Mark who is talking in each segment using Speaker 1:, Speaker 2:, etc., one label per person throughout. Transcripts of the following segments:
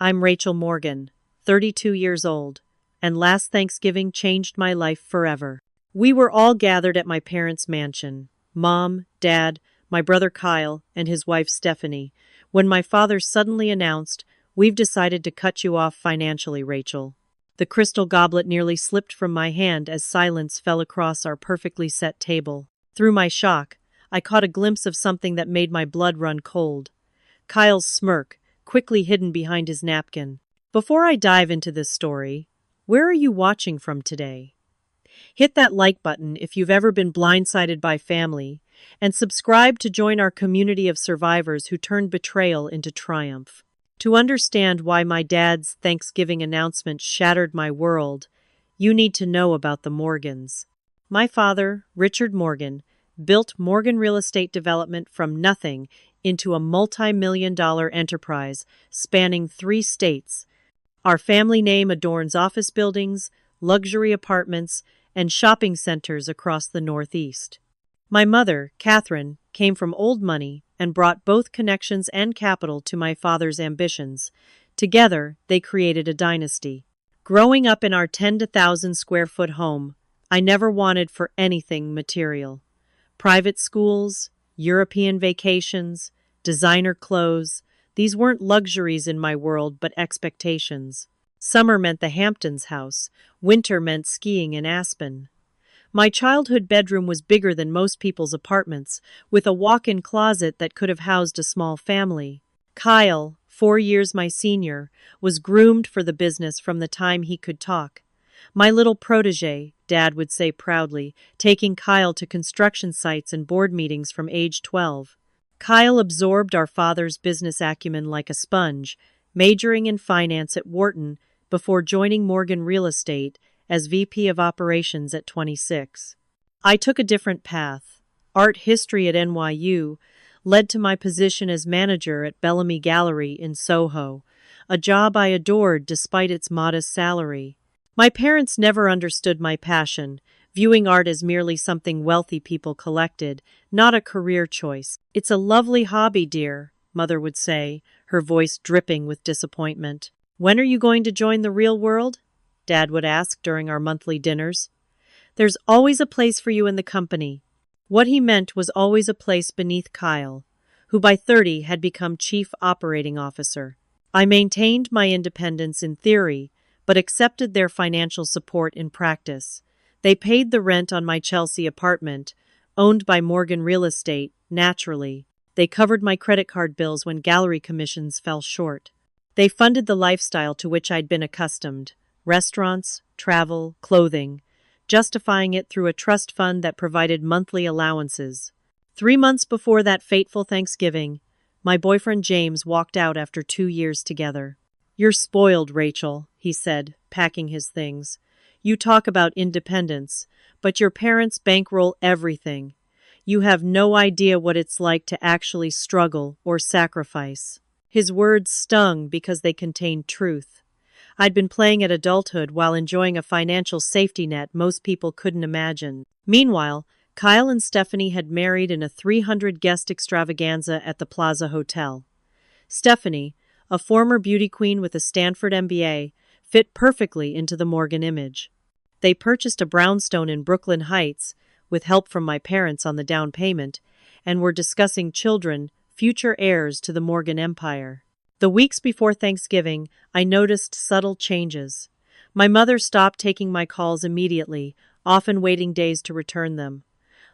Speaker 1: I'm Rachel Morgan, 32 years old, and last Thanksgiving changed my life forever. We were all gathered at my parents' mansion, Mom, Dad, my brother Kyle, and his wife Stephanie, when my father suddenly announced, "We've decided to cut you off financially, Rachel." The crystal goblet nearly slipped from my hand as silence fell across our perfectly set table. Through my shock, I caught a glimpse of something that made my blood run cold. Kyle's smirk, quickly hidden behind his napkin. Before I dive into this story, where are you watching from today? Hit that like button if you've ever been blindsided by family, and subscribe to join our community of survivors who turned betrayal into triumph. To understand why my dad's Thanksgiving announcement shattered my world, you need to know about the Morgans. My father, Richard Morgan, built Morgan Real Estate Development from nothing into a multi-million-dollar enterprise spanning 3 states. Our family name adorns office buildings, luxury apartments, and shopping centers across the Northeast. My mother, Catherine, came from old money and brought both connections and capital to my father's ambitions. Together, they created a dynasty. Growing up in our 10,000 square foot home, I never wanted for anything material. Private schools, European vacations, designer clothes, these weren't luxuries in my world but expectations. Summer meant the Hamptons house, winter meant skiing in Aspen. My childhood bedroom was bigger than most people's apartments, with a walk-in closet that could have housed a small family. Kyle, 4 years my senior, was groomed for the business from the time he could talk. My little protege, Dad would say proudly, taking Kyle to construction sites and board meetings from age 12. Kyle absorbed our father's business acumen like a sponge, majoring in finance at Wharton before joining Morgan Real Estate as VP of Operations at 26. I took a different path. Art history at NYU led to my position as manager at Bellamy Gallery in Soho, a job I adored despite its modest salary. My parents never understood my passion, viewing art as merely something wealthy people collected, not a career choice. "It's a lovely hobby, dear," Mother would say, her voice dripping with disappointment. "When are you going to join the real world?" Dad would ask during our monthly dinners. "There's always a place for you in the company." What he meant was always a place beneath Kyle, who by 30 had become Chief Operating Officer. I maintained my independence in theory, but accepted their financial support in practice. They paid the rent on my Chelsea apartment, owned by Morgan Real Estate, naturally. They covered my credit card bills when gallery commissions fell short. They funded the lifestyle to which I'd been accustomed: restaurants, travel, clothing, justifying it through a trust fund that provided monthly allowances. 3 months before that fateful Thanksgiving, my boyfriend James walked out after 2 years together. "You're spoiled, Rachel," he said, packing his things. "You talk about independence, but your parents bankroll everything. You have no idea what it's like to actually struggle or sacrifice." His words stung because they contained truth. I'd been playing at adulthood while enjoying a financial safety net most people couldn't imagine. Meanwhile, Kyle and Stephanie had married in a 300-guest extravaganza at the Plaza Hotel. Stephanie, a former beauty queen with a Stanford MBA, fit perfectly into the Morgan image. They purchased a brownstone in Brooklyn Heights, with help from my parents on the down payment, and were discussing children, future heirs to the Morgan empire. The weeks before Thanksgiving, I noticed subtle changes. My mother stopped taking my calls immediately, often waiting days to return them.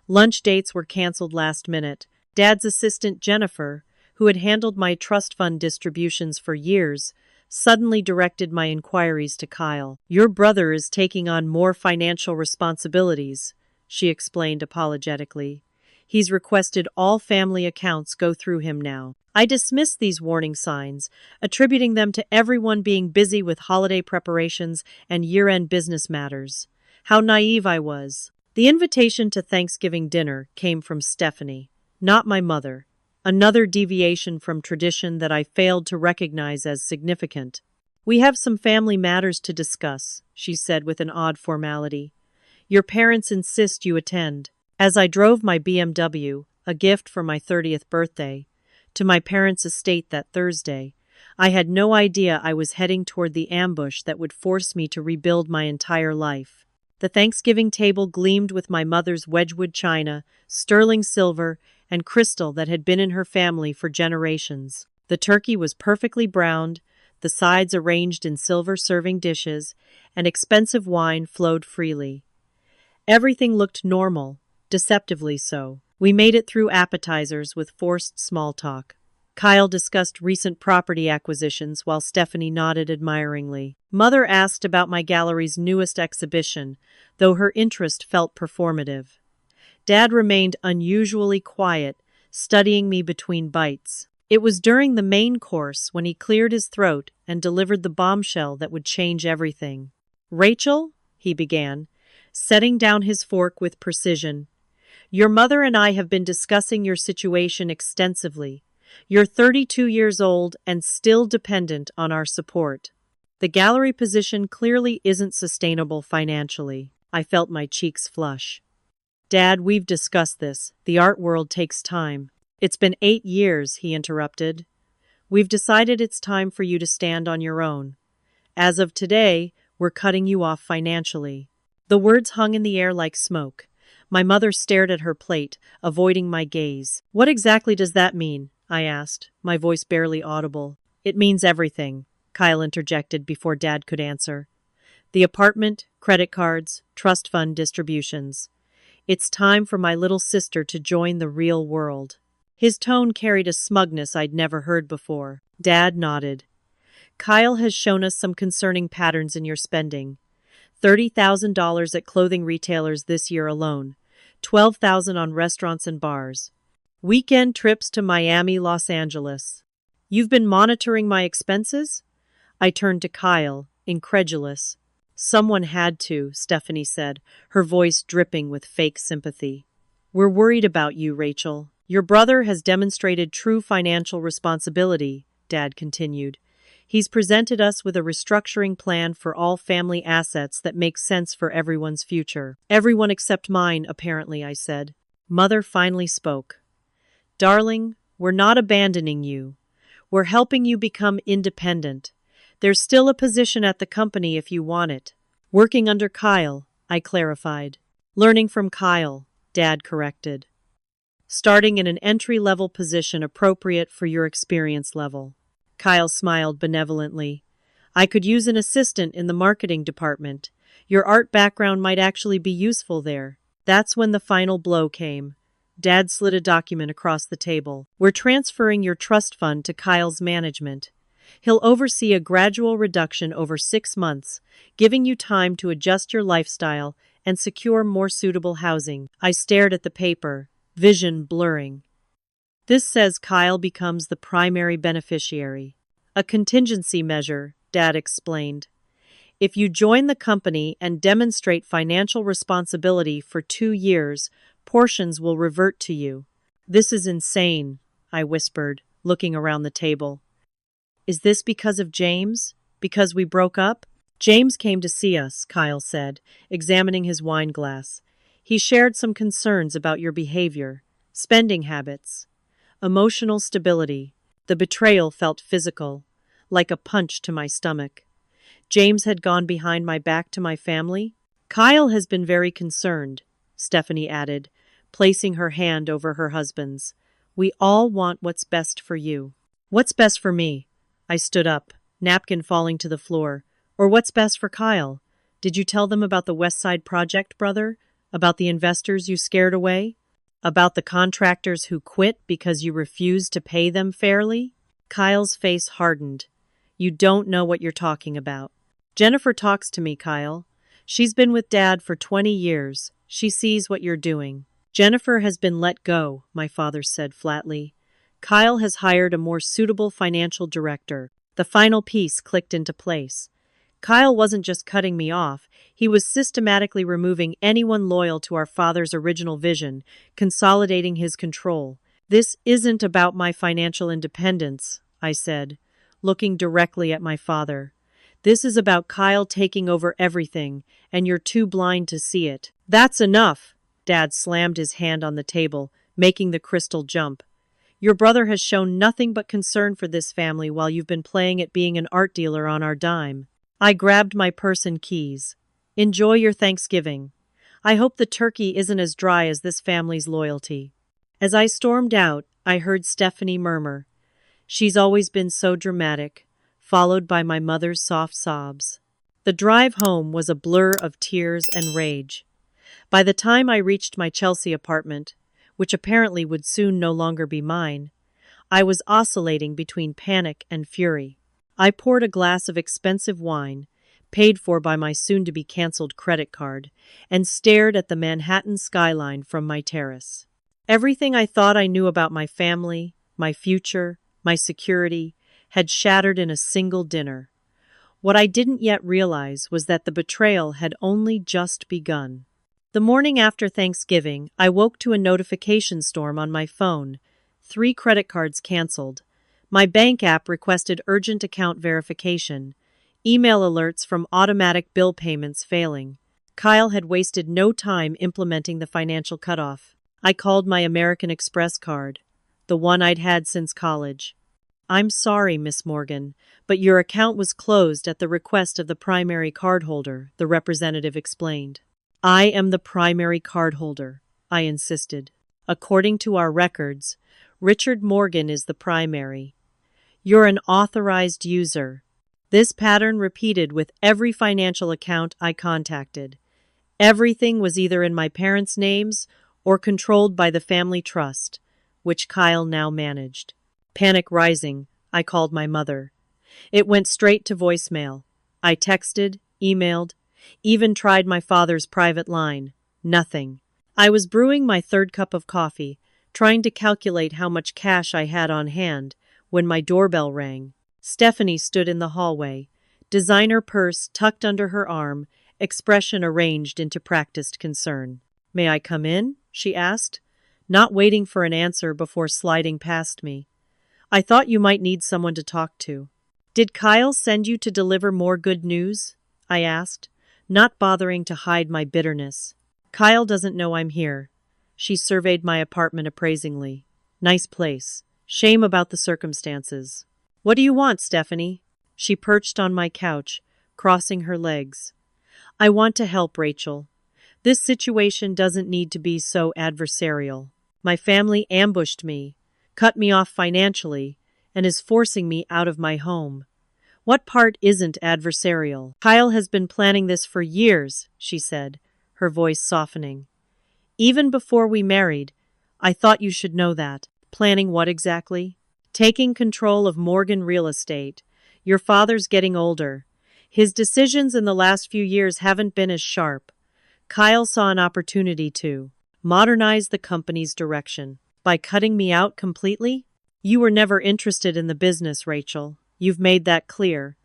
Speaker 1: Lunch dates were canceled last minute. Dad's assistant, Jennifer, who had handled my trust fund distributions for years, suddenly directed my inquiries to Kyle. "Your brother is taking on more financial responsibilities," she explained apologetically. "He's requested all family accounts go through him now." I dismissed these warning signs, attributing them to everyone being busy with holiday preparations and year-end business matters. How naive I was. The invitation to Thanksgiving dinner came from Stephanie, not my mother. Another deviation from tradition that I failed to recognize as significant. "We have some family matters to discuss," she said with an odd formality. "Your parents insist you attend." As I drove my BMW, a gift for my 30th birthday, to my parents' estate that Thursday, I had no idea I was heading toward the ambush that would force me to rebuild my entire life. The Thanksgiving table gleamed with my mother's Wedgwood china, sterling silver, and crystal that had been in her family for generations. The turkey was perfectly browned, the sides arranged in silver serving dishes, and expensive wine flowed freely. Everything looked normal, deceptively so. We made it through appetizers with forced small talk. Kyle discussed recent property acquisitions while Stephanie nodded admiringly. Mother asked about my gallery's newest exhibition, though her interest felt performative. Dad remained unusually quiet, studying me between bites. It was during the main course when he cleared his throat and delivered the bombshell that would change everything. "Rachel," he began, setting down his fork with precision, "your mother and I have been discussing your situation extensively. You're 32 years old and still dependent on our support. The gallery position clearly isn't sustainable financially." I felt my cheeks flush. "Dad, we've discussed this. The art world takes time." "It's been 8 years," he interrupted. "We've decided it's time for you to stand on your own. As of today, we're cutting you off financially." The words hung in the air like smoke. My mother stared at her plate, avoiding my gaze. "What exactly does that mean?" I asked, my voice barely audible. "It means everything," Kyle interjected before Dad could answer. "The apartment, credit cards, trust fund distributions. It's time for my little sister to join the real world." His tone carried a smugness I'd never heard before. Dad nodded. "Kyle has shown us some concerning patterns in your spending. $30,000 at clothing retailers this year alone, $12,000 on restaurants and bars. Weekend trips to Miami, Los Angeles. You've been monitoring my expenses?" I turned to Kyle, incredulous. "Someone had to," Stephanie said, her voice dripping with fake sympathy. "We're worried about you, Rachel. Your brother has demonstrated true financial responsibility," Dad continued. "He's presented us with a restructuring plan for all family assets that makes sense for everyone's future." "Everyone except mine, apparently," I said. Mother finally spoke. "Darling, we're not abandoning you. We're helping you become independent. There's still a position at the company if you want it." "Working under Kyle," I clarified. "Learning from Kyle," Dad corrected. "Starting in an entry-level position appropriate for your experience level." Kyle smiled benevolently. "I could use an assistant in the marketing department. Your art background might actually be useful there." That's when the final blow came. Dad slid a document across the table. "We're transferring your trust fund to Kyle's management. He'll oversee a gradual reduction over 6 months, giving you time to adjust your lifestyle and secure more suitable housing." I stared at the paper, vision blurring. "This says Kyle becomes the primary beneficiary. A contingency measure," Dad explained. "If you join the company and demonstrate financial responsibility for 2 years, portions will revert to you." "This is insane," I whispered, looking around the table. "Is this because of James? Because we broke up?" "James came to see us," Kyle said, examining his wine glass. "He shared some concerns about your behavior, spending habits, emotional stability." The betrayal felt physical, like a punch to my stomach. James had gone behind my back to my family? "Kyle has been very concerned," Stephanie added, placing her hand over her husband's. "We all want what's best for you." "What's best for me?" I stood up, napkin falling to the floor. "Or what's best for Kyle? Did you tell them about the West Side Project, brother? About the investors you scared away? About the contractors who quit because you refused to pay them fairly?" Kyle's face hardened. "You don't know what you're talking about." "Jennifer talks to me, Kyle. She's been with Dad for 20 years. She sees what you're doing." "Jennifer has been let go," my father said flatly. "Kyle has hired a more suitable financial director." The final piece clicked into place. Kyle wasn't just cutting me off, he was systematically removing anyone loyal to our father's original vision, consolidating his control. "This isn't about my financial independence," I said, looking directly at my father. "This is about Kyle taking over everything, and you're too blind to see it." "That's enough!" Dad slammed his hand on the table, making the crystal jump. Your brother has shown nothing but concern for this family while you've been playing at being an art dealer on our dime. I grabbed my purse and keys. Enjoy your Thanksgiving. I hope the turkey isn't as dry as this family's loyalty. As I stormed out, I heard Stephanie murmur, "She's always been so dramatic," followed by my mother's soft sobs. The drive home was a blur of tears and rage. By the time I reached my Chelsea apartment, which apparently would soon no longer be mine, I was oscillating between panic and fury. I poured a glass of expensive wine, paid for by my soon-to-be-canceled credit card, and stared at the Manhattan skyline from my terrace. Everything I thought I knew about my family, my future, my security, had shattered in a single dinner. What I didn't yet realize was that the betrayal had only just begun. The morning after Thanksgiving, I woke to a notification storm on my phone. 3 credit cards canceled. My bank app requested urgent account verification. Email alerts from automatic bill payments failing. Kyle had wasted no time implementing the financial cutoff. I called my American Express card, the one I'd had since college. "I'm sorry, Miss Morgan, but your account was closed at the request of the primary cardholder," the representative explained. "I am the primary cardholder," I insisted. "According to our records, Richard Morgan is the primary. You're an authorized user." This pattern repeated with every financial account I contacted. Everything was either in my parents' names or controlled by the family trust, which Kyle now managed. Panic rising, I called my mother. It went straight to voicemail. I texted, emailed, even tried my father's private line. Nothing. I was brewing my 3rd cup of coffee, trying to calculate how much cash I had on hand, when my doorbell rang. Stephanie stood in the hallway, designer purse tucked under her arm, expression arranged into practiced concern. "May I come in?" she asked, not waiting for an answer before sliding past me. "I thought you might need someone to talk to." "Did Kyle send you to deliver more good news?" I asked, not bothering to hide my bitterness. "Kyle doesn't know I'm here." She surveyed my apartment appraisingly. "Nice place. Shame about the circumstances." "What do you want, Stephanie?" She perched on my couch, crossing her legs. "I want to help, Rachel. This situation doesn't need to be so adversarial. My family ambushed me, cut me off financially, and is forcing me out of my home. What part isn't adversarial? Kyle has been planning this for years," she said, her voice softening. "Even before we married, I thought you should know that." "Planning what exactly?" "Taking control of Morgan Real Estate. Your father's getting older. His decisions in the last few years haven't been as sharp. Kyle saw an opportunity to modernize the company's direction. By cutting me out completely? You were never interested in the business, Rachel. You've made that clear.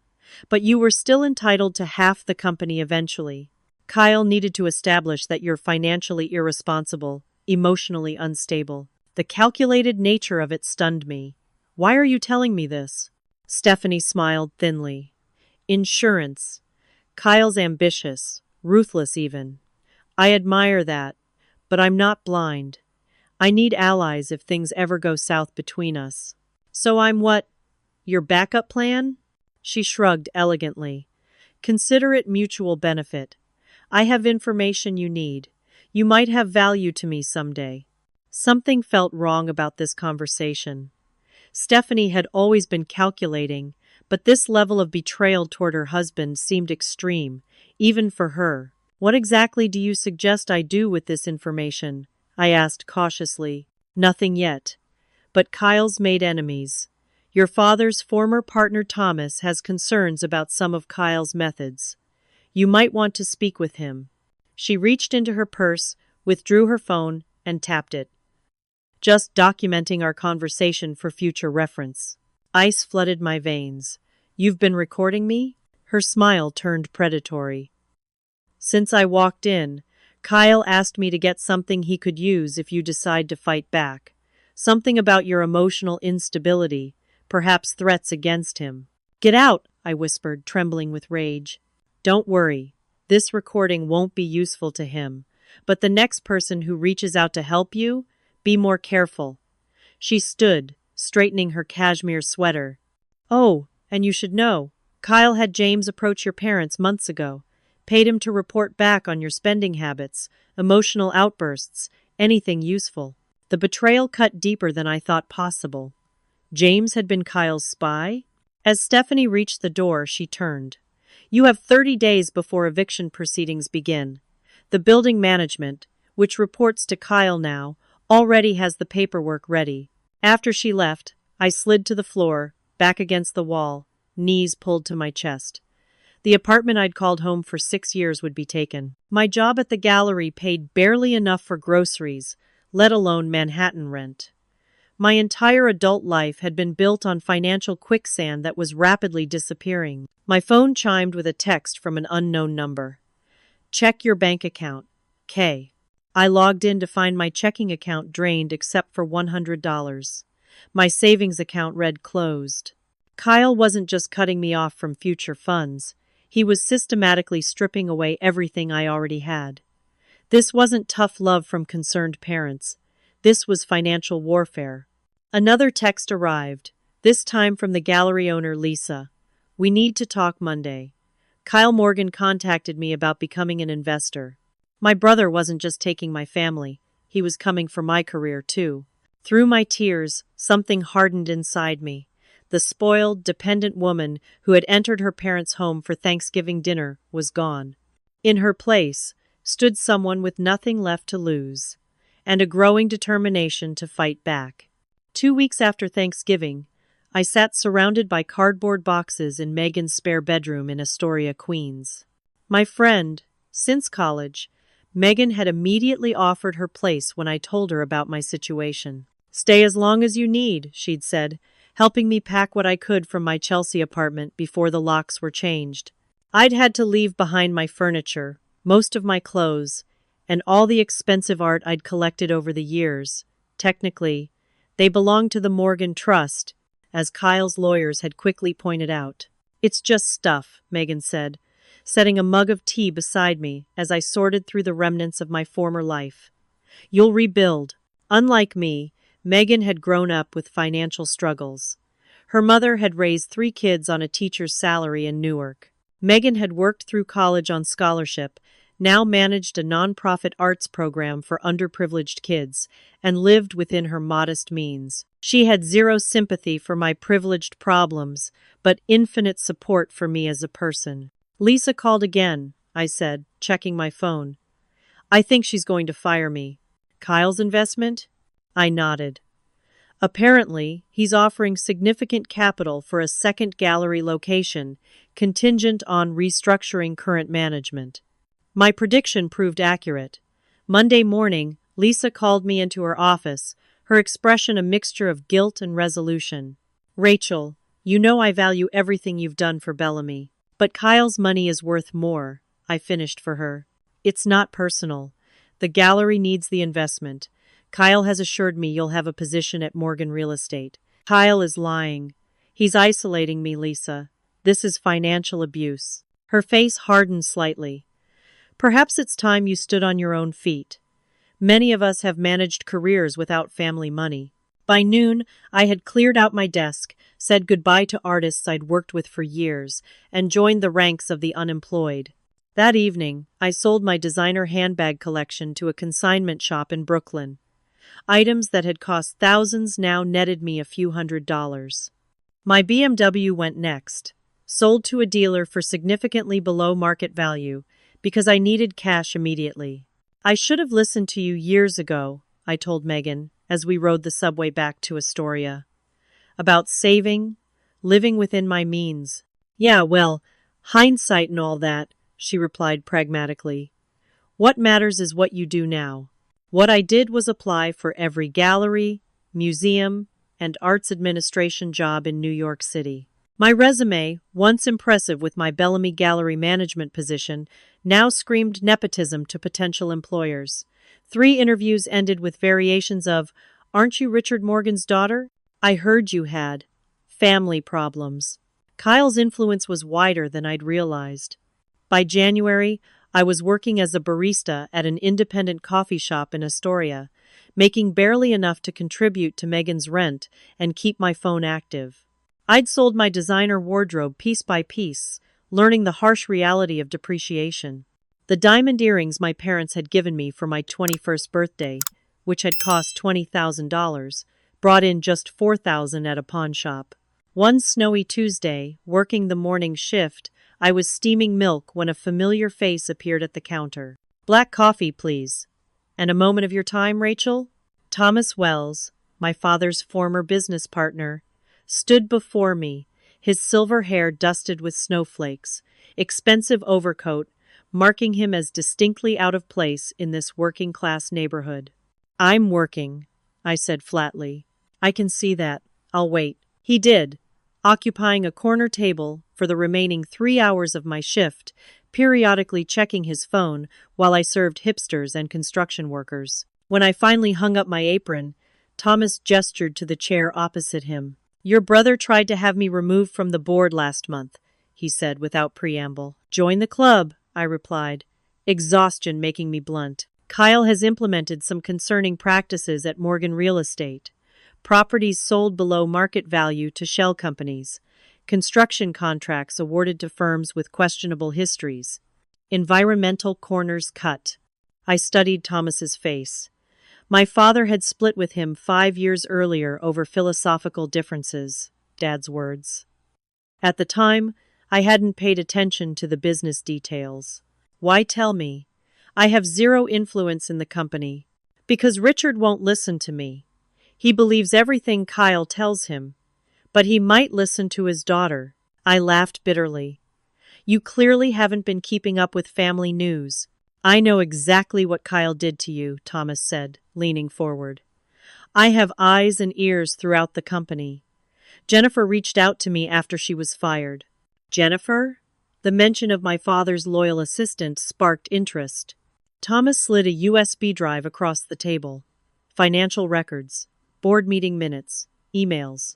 Speaker 1: But you were still entitled to half the company eventually. Kyle needed to establish that you're financially irresponsible, emotionally unstable. The calculated nature of it stunned me. Why are you telling me this?" Stephanie smiled thinly. "Insurance. Kyle's ambitious, ruthless even. I admire that, but I'm not blind. I need allies if things ever go south between us." "So I'm what? Your backup plan?" She shrugged elegantly. "Consider it mutual benefit. I have information you need. You might have value to me someday." Something felt wrong about this conversation. Stephanie had always been calculating, but this level of betrayal toward her husband seemed extreme, even for her. "What exactly do you suggest I do with this information?" I asked cautiously. "Nothing yet. But Kyle's made enemies. Your father's former partner Thomas has concerns about some of Kyle's methods. You might want to speak with him." She reached into her purse, withdrew her phone, and tapped it. "Just documenting our conversation for future reference." Ice flooded my veins. "You've been recording me?" Her smile turned predatory. "Since I walked in, Kyle asked me to get something he could use if you decide to fight back. Something about your emotional instability, perhaps threats against him." "Get out," I whispered, trembling with rage. "Don't worry. This recording won't be useful to him. But the next person who reaches out to help you, be more careful." She stood, straightening her cashmere sweater. "Oh, and you should know. Kyle had James approach your parents months ago. Paid him to report back on your spending habits, emotional outbursts, anything useful." The betrayal cut deeper than I thought possible. James had been Kyle's spy? As Stephanie reached the door, she turned. "You have 30 days before eviction proceedings begin. The building management, which reports to Kyle now, already has the paperwork ready." After she left, I slid to the floor, back against the wall, knees pulled to my chest. The apartment I'd called home for 6 years would be taken. My job at the gallery paid barely enough for groceries, let alone Manhattan rent. My entire adult life had been built on financial quicksand that was rapidly disappearing. My phone chimed with a text from an unknown number. "Check your bank account. K." I logged in to find my checking account drained except for $100. My savings account read closed. Kyle wasn't just cutting me off from future funds. He was systematically stripping away everything I already had. This wasn't tough love from concerned parents. This was financial warfare. Another text arrived, this time from the gallery owner Lisa. "We need to talk Monday. Kyle Morgan contacted me about becoming an investor. My brother wasn't just taking my family, he was coming for my career too." Through my tears, something hardened inside me. The spoiled, dependent woman who had entered her parents' home for Thanksgiving dinner was gone. In her place stood someone with nothing left to lose, and a growing determination to fight back. 2 weeks after Thanksgiving, I sat surrounded by cardboard boxes in Megan's spare bedroom in Astoria, Queens. My friend, since college, Megan had immediately offered her place when I told her about my situation. "Stay as long as you need," she'd said, helping me pack what I could from my Chelsea apartment before the locks were changed. I'd had to leave behind my furniture, most of my clothes, and all the expensive art I'd collected over the years. Technically, they belonged to the Morgan Trust, as Kyle's lawyers had quickly pointed out. "It's just stuff," Megan said, setting a mug of tea beside me as I sorted through the remnants of my former life. "You'll rebuild." Unlike me, Megan had grown up with financial struggles. Her mother had raised 3 kids on a teacher's salary in Newark. Megan had worked through college on scholarship, now managed a nonprofit arts program for underprivileged kids, and lived within her modest means. She had zero sympathy for my privileged problems, but infinite support for me as a person. "Lisa called again," I said, checking my phone. "I think she's going to fire me." "Kyle's investment?" I nodded. "Apparently, he's offering significant capital for a second gallery location, contingent on restructuring current management." My prediction proved accurate. Monday morning, Lisa called me into her office, her expression a mixture of guilt and resolution. "Rachel, you know I value everything you've done for Bellamy. But Kyle's money is worth more," I finished for her. "It's not personal. The gallery needs the investment. Kyle has assured me you'll have a position at Morgan Real Estate." "Kyle is lying. He's isolating me, Lisa. This is financial abuse." Her face hardened slightly. "Perhaps it's time you stood on your own feet. Many of us have managed careers without family money." By noon, I had cleared out my desk, said goodbye to artists I'd worked with for years, and joined the ranks of the unemployed. That evening, I sold my designer handbag collection to a consignment shop in Brooklyn. Items that had cost thousands now netted me a few $100s. My BMW went next, sold to a dealer for significantly below market value, because I needed cash immediately. "I should have listened to you years ago," I told Megan, as we rode the subway back to Astoria. "About saving, living within my means." "Yeah, well, hindsight and all that," she replied pragmatically. "What matters is what you do now." What I did was apply for every gallery, museum, and arts administration job in New York City. My resume, once impressive with my Bellamy Gallery management position, now screamed nepotism to potential employers. 3 interviews ended with variations of, "Aren't you Richard Morgan's daughter? I heard you had family problems." Kyle's influence was wider than I'd realized. By January, I was working as a barista at an independent coffee shop in Astoria, making barely enough to contribute to Megan's rent and keep my phone active. I'd sold my designer wardrobe piece by piece, learning the harsh reality of depreciation. The diamond earrings my parents had given me for my 21st birthday, which had cost $20,000, brought in just $4,000 at a pawn shop. One snowy Tuesday, working the morning shift, I was steaming milk when a familiar face appeared at the counter. "Black coffee, please." "And a moment of your time, Rachel?" Thomas Wells, my father's former business partner, stood before me, his silver hair dusted with snowflakes, expensive overcoat, marking him as distinctly out of place in this working-class neighborhood. "I'm working," I said flatly. "I can see that. I'll wait." He did, occupying a corner table for the remaining 3 hours of my shift, periodically checking his phone while I served hipsters and construction workers. When I finally hung up my apron, Thomas gestured to the chair opposite him. "Your brother tried to have me removed from the board last month," he said without preamble. "Join the club," I replied, exhaustion making me blunt. "Kyle has implemented some concerning practices at Morgan Real Estate. Properties sold below market value to shell companies. Construction contracts awarded to firms with questionable histories. Environmental corners cut." I studied Thomas's face. My father had split with him 5 years earlier over philosophical differences, Dad's words. At the time, I hadn't paid attention to the business details. "Why tell me? I have zero influence in the company." "Because Richard won't listen to me. He believes everything Kyle tells him. But he might listen to his daughter." I laughed bitterly. "You clearly haven't been keeping up with family news." "I know exactly what Kyle did to you," Thomas said, leaning forward. "I have eyes and ears throughout the company. Jennifer reached out to me after she was fired." "Jennifer?" The mention of my father's loyal assistant sparked interest. Thomas slid a USB drive across the table. Financial records, board meeting minutes, emails.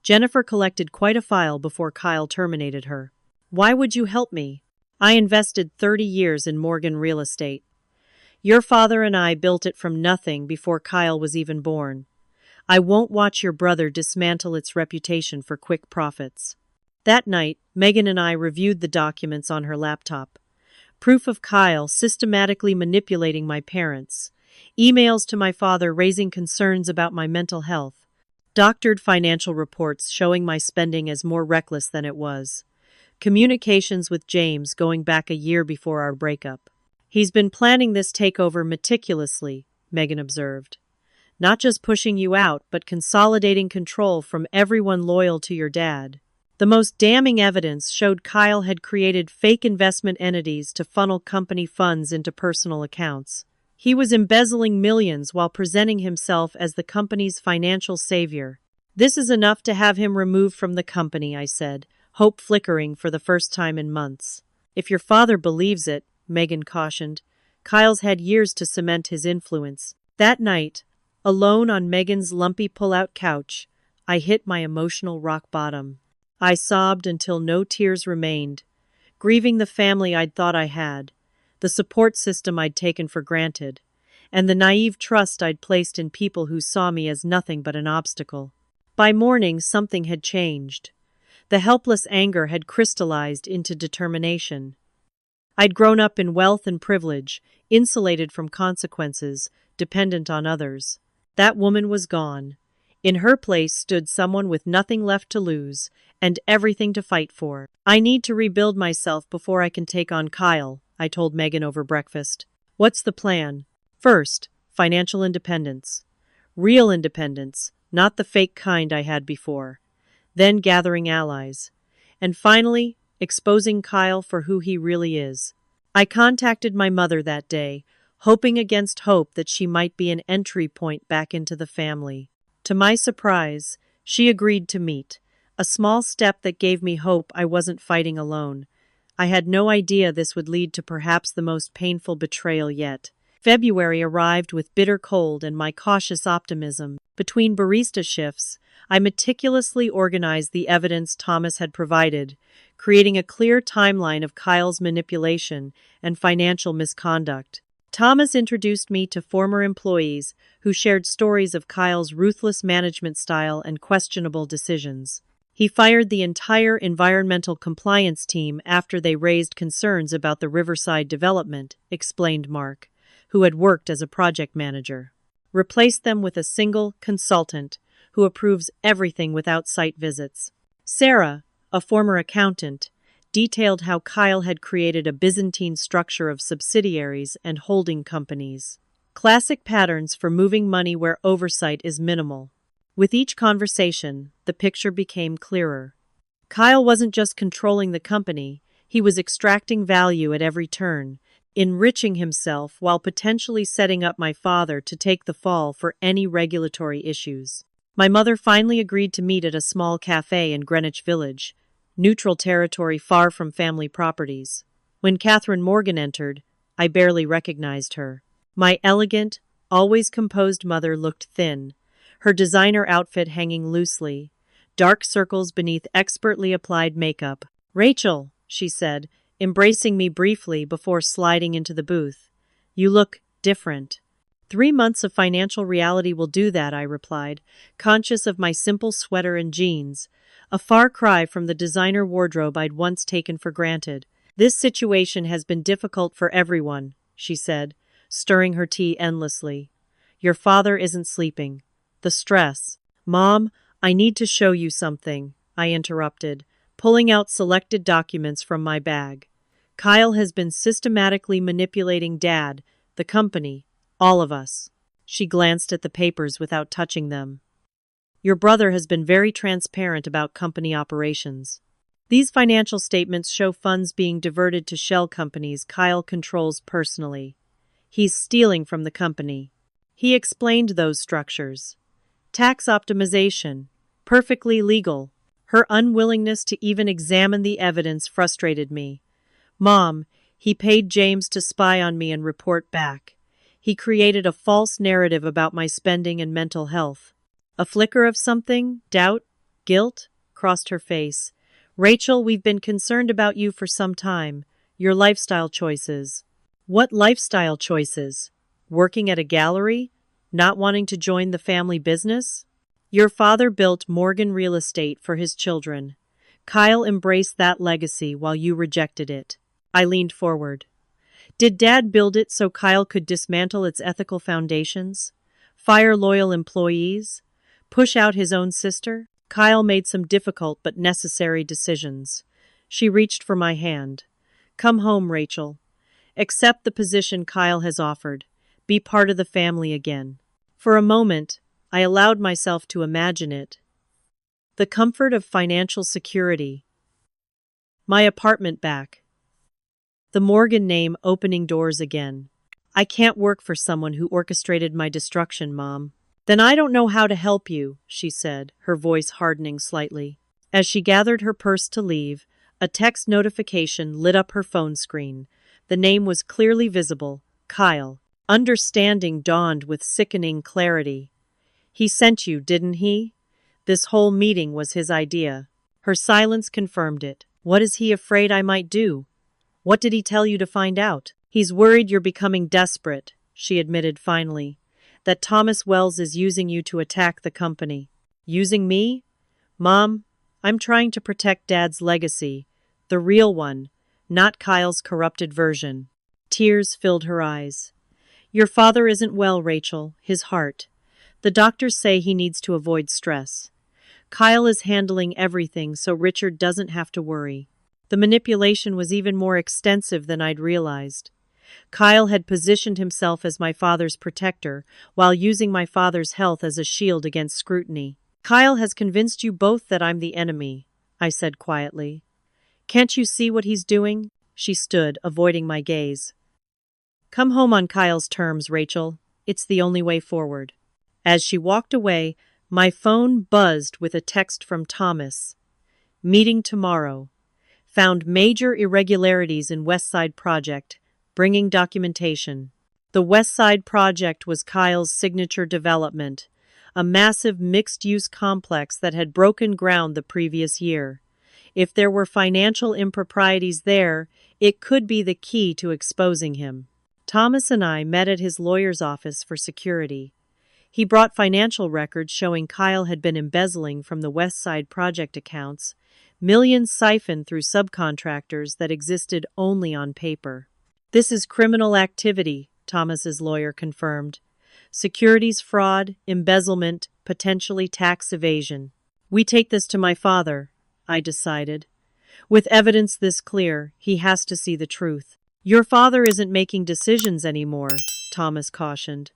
Speaker 1: Jennifer collected quite a file before Kyle terminated her. "Why would you help me? I invested 30 years in Morgan Real Estate. Your father and I built it from nothing before Kyle was even born. I won't watch your brother dismantle its reputation for quick profits." That night, Megan and I reviewed the documents on her laptop. Proof of Kyle systematically manipulating my parents. Emails to my father raising concerns about my mental health. Doctored financial reports showing my spending as more reckless than it was. Communications with James going back a year before our breakup. "He's been planning this takeover meticulously," Megan observed. "Not just pushing you out, but consolidating control from everyone loyal to your dad." The most damning evidence showed Kyle had created fake investment entities to funnel company funds into personal accounts. He was embezzling millions while presenting himself as the company's financial savior. "This is enough to have him removed from the company," I said, hope flickering for the first time in months. "If your father believes it," Megan cautioned, "Kyle's had years to cement his influence." That night, alone on Megan's lumpy pull-out couch, I hit my emotional rock bottom. I sobbed until no tears remained, grieving the family I'd thought I had, the support system I'd taken for granted, and the naive trust I'd placed in people who saw me as nothing but an obstacle. By morning, something had changed. The helpless anger had crystallized into determination. I'd grown up in wealth and privilege, insulated from consequences, dependent on others. That woman was gone. In her place stood someone with nothing left to lose and everything to fight for. "I need to rebuild myself before I can take on Kyle," I told Megan over breakfast. "What's the plan?" "First, financial independence. Real independence, not the fake kind I had before. Then gathering allies. And finally, exposing Kyle for who he really is." I contacted my mother that day, hoping against hope that she might be an entry point back into the family. To my surprise, she agreed to meet, a small step that gave me hope I wasn't fighting alone. I had no idea this would lead to perhaps the most painful betrayal yet. February arrived with bitter cold and my cautious optimism. Between barista shifts, I meticulously organized the evidence Thomas had provided, creating a clear timeline of Kyle's manipulation and financial misconduct. Thomas introduced me to former employees who shared stories of Kyle's ruthless management style and questionable decisions. He fired the entire environmental compliance team after they raised concerns about the Riverside development, explained Mark, who had worked as a project manager. Replaced them with a single consultant who approves everything without site visits. Sarah, a former accountant, detailed how Kyle had created a Byzantine structure of subsidiaries and holding companies. Classic patterns for moving money where oversight is minimal. With each conversation, the picture became clearer. Kyle wasn't just controlling the company, he was extracting value at every turn, enriching himself while potentially setting up my father to take the fall for any regulatory issues. My mother finally agreed to meet at a small cafe in Greenwich Village, neutral territory far from family properties. When Catherine Morgan entered, I barely recognized her. My elegant, always composed mother looked thin, her designer outfit hanging loosely, dark circles beneath expertly applied makeup. "Rachel," she said, embracing me briefly before sliding into the booth. "You look different." 3 months of financial reality will do that, I replied, conscious of my simple sweater and jeans, a far cry from the designer wardrobe I'd once taken for granted. "This situation has been difficult for everyone," she said, stirring her tea endlessly. "Your father isn't sleeping. The stress." "Mom, I need to show you something," I interrupted, pulling out selected documents from my bag. "Kyle has been systematically manipulating Dad, the company, all of us." She glanced at the papers without touching them. "Your brother has been very transparent about company operations. These financial statements show funds being diverted to shell companies Kyle controls personally. He's stealing from the company." He explained those structures. Tax optimization. Perfectly legal. Her unwillingness to even examine the evidence frustrated me. "Mom, he paid James to spy on me and report back. He created a false narrative about my spending and mental health." A flicker of something, doubt, guilt, crossed her face. "Rachel, we've been concerned about you for some time. Your lifestyle choices." "What lifestyle choices? Working at a gallery? Not wanting to join the family business?" "Your father built Morgan Real Estate for his children. Kyle embraced that legacy while you rejected it." I leaned forward. "Did Dad build it so Kyle could dismantle its ethical foundations? Fire loyal employees? Push out his own sister?" Kyle made some difficult but necessary decisions. She reached for my hand. "Come home, Rachel. Accept the position Kyle has offered. Be part of the family again." For a moment, I allowed myself to imagine it. The comfort of financial security. My apartment back. The Morgan name opening doors again. "I can't work for someone who orchestrated my destruction, Mom." "Then I don't know how to help you," she said, her voice hardening slightly. As she gathered her purse to leave, a text notification lit up her phone screen. The name was clearly visible, Kyle. Understanding dawned with sickening clarity. "He sent you, didn't he? This whole meeting was his idea." Her silence confirmed it. "What is he afraid I might do? What did he tell you to find out?" "He's worried you're becoming desperate," she admitted finally. "That Thomas Wells is using you to attack the company." "Using me? Mom, I'm trying to protect Dad's legacy. The real one, not Kyle's corrupted version." Tears filled her eyes. "Your father isn't well, Rachel, his heart. The doctors say he needs to avoid stress. Kyle is handling everything so Richard doesn't have to worry." The manipulation was even more extensive than I'd realized. Kyle had positioned himself as my father's protector while using my father's health as a shield against scrutiny. "Kyle has convinced you both that I'm the enemy," I said quietly. "Can't you see what he's doing?" She stood, avoiding my gaze. "Come home on Kyle's terms, Rachel. It's the only way forward." As she walked away, my phone buzzed with a text from Thomas. "Meeting tomorrow. Found major irregularities in West Side Project. Bringing documentation." The West Side Project was Kyle's signature development, a massive mixed-use complex that had broken ground the previous year. If there were financial improprieties there, it could be the key to exposing him. Thomas and I met at his lawyer's office for security. He brought financial records showing Kyle had been embezzling from the West Side project accounts, millions siphoned through subcontractors that existed only on paper. "This is criminal activity," Thomas's lawyer confirmed. "Securities fraud, embezzlement, potentially tax evasion." "We take this to my father," I decided. "With evidence this clear, he has to see the truth." "Your father isn't making decisions anymore," Thomas cautioned.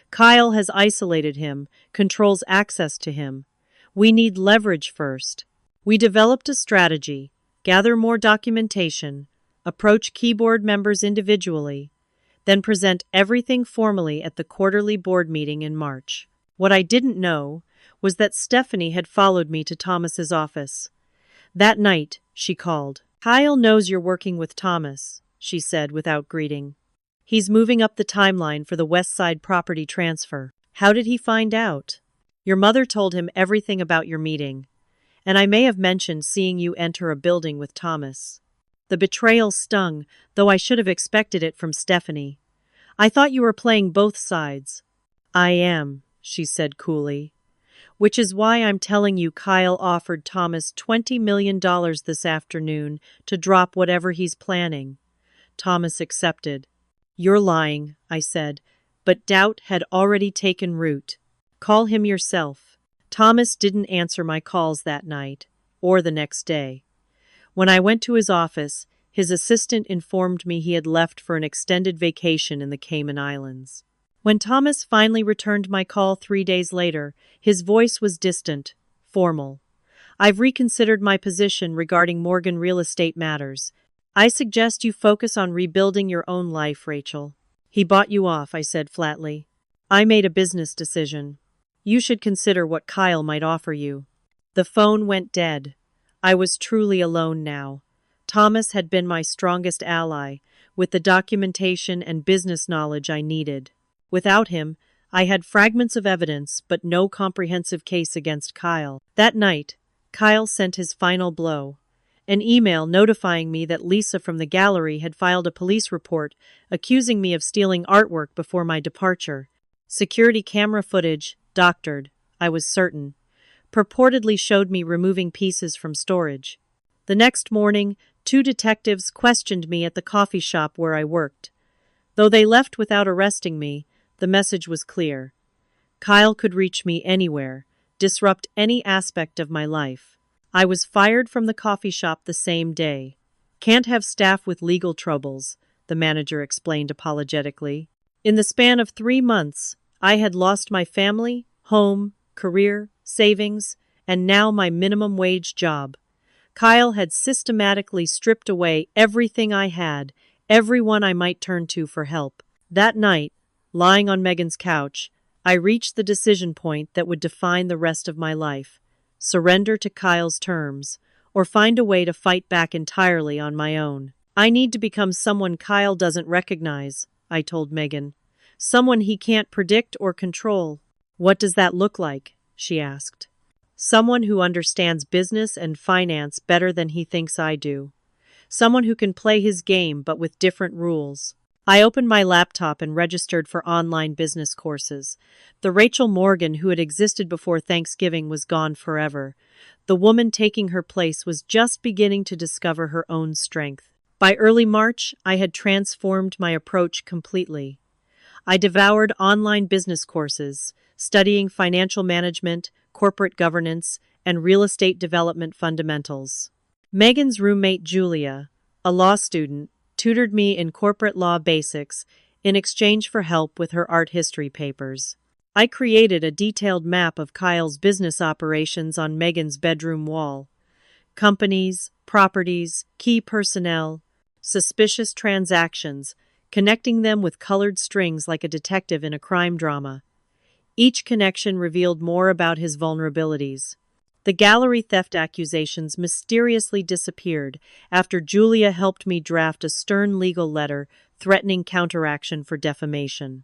Speaker 1: "Kyle has isolated him, controls access to him. We need leverage first." We developed a strategy: gather more documentation, approach keyboard members individually, then present everything formally at the quarterly board meeting in March. What I didn't know was that Stephanie had followed me to Thomas's office. That night, she called. "Kyle knows you're working with Thomas," she said without greeting. "He's moving up the timeline for the West Side property transfer." "How did he find out?" "Your mother told him everything about your meeting. And I may have mentioned seeing you enter a building with Thomas." The betrayal stung, though I should have expected it from Stephanie. "I thought you were playing both sides." "I am," she said coolly. "Which is why I'm telling you Kyle offered Thomas $20 million this afternoon to drop whatever he's planning." Thomas accepted. "You're lying," I said, but doubt had already taken root. "Call him yourself." Thomas didn't answer my calls that night, or the next day. When I went to his office, his assistant informed me he had left for an extended vacation in the Cayman Islands. When Thomas finally returned my call 3 days later, his voice was distant, formal. "I've reconsidered my position regarding Morgan real estate matters. I suggest you focus on rebuilding your own life, Rachel." "He bought you off," I said flatly. "I made a business decision. You should consider what Kyle might offer you." The phone went dead. I was truly alone now. Thomas had been my strongest ally, with the documentation and business knowledge I needed. Without him, I had fragments of evidence but no comprehensive case against Kyle. That night, Kyle sent his final blow: an email notifying me that Lisa from the gallery had filed a police report accusing me of stealing artwork before my departure. Security camera footage, doctored, I was certain, purportedly showed me removing pieces from storage. The next morning, 2 detectives questioned me at the coffee shop where I worked. Though they left without arresting me, the message was clear. Kyle could reach me anywhere, disrupt any aspect of my life. I was fired from the coffee shop the same day. "Can't have staff with legal troubles," the manager explained apologetically. In the span of 3 months, I had lost my family, home, career, savings, and now my minimum wage job. Kyle had systematically stripped away everything I had, everyone I might turn to for help. That night, lying on Megan's couch, I reached the decision point that would define the rest of my life: surrender to Kyle's terms, or find a way to fight back entirely on my own. "I need to become someone Kyle doesn't recognize," I told Megan. "Someone he can't predict or control." "What does that look like?" she asked. "Someone who understands business and finance better than he thinks I do. Someone who can play his game but with different rules." I opened my laptop and registered for online business courses. The Rachel Morgan who had existed before Thanksgiving was gone forever. The woman taking her place was just beginning to discover her own strength. By early March, I had transformed my approach completely. I devoured online business courses, studying financial management, corporate governance, and real estate development fundamentals. Megan's roommate Julia, a law student, tutored me in corporate law basics in exchange for help with her art history papers. I created a detailed map of Kyle's business operations on Megan's bedroom wall. Companies, properties, key personnel, suspicious transactions, connecting them with colored strings like a detective in a crime drama. Each connection revealed more about his vulnerabilities. The gallery theft accusations mysteriously disappeared after Julia helped me draft a stern legal letter threatening counteraction for defamation.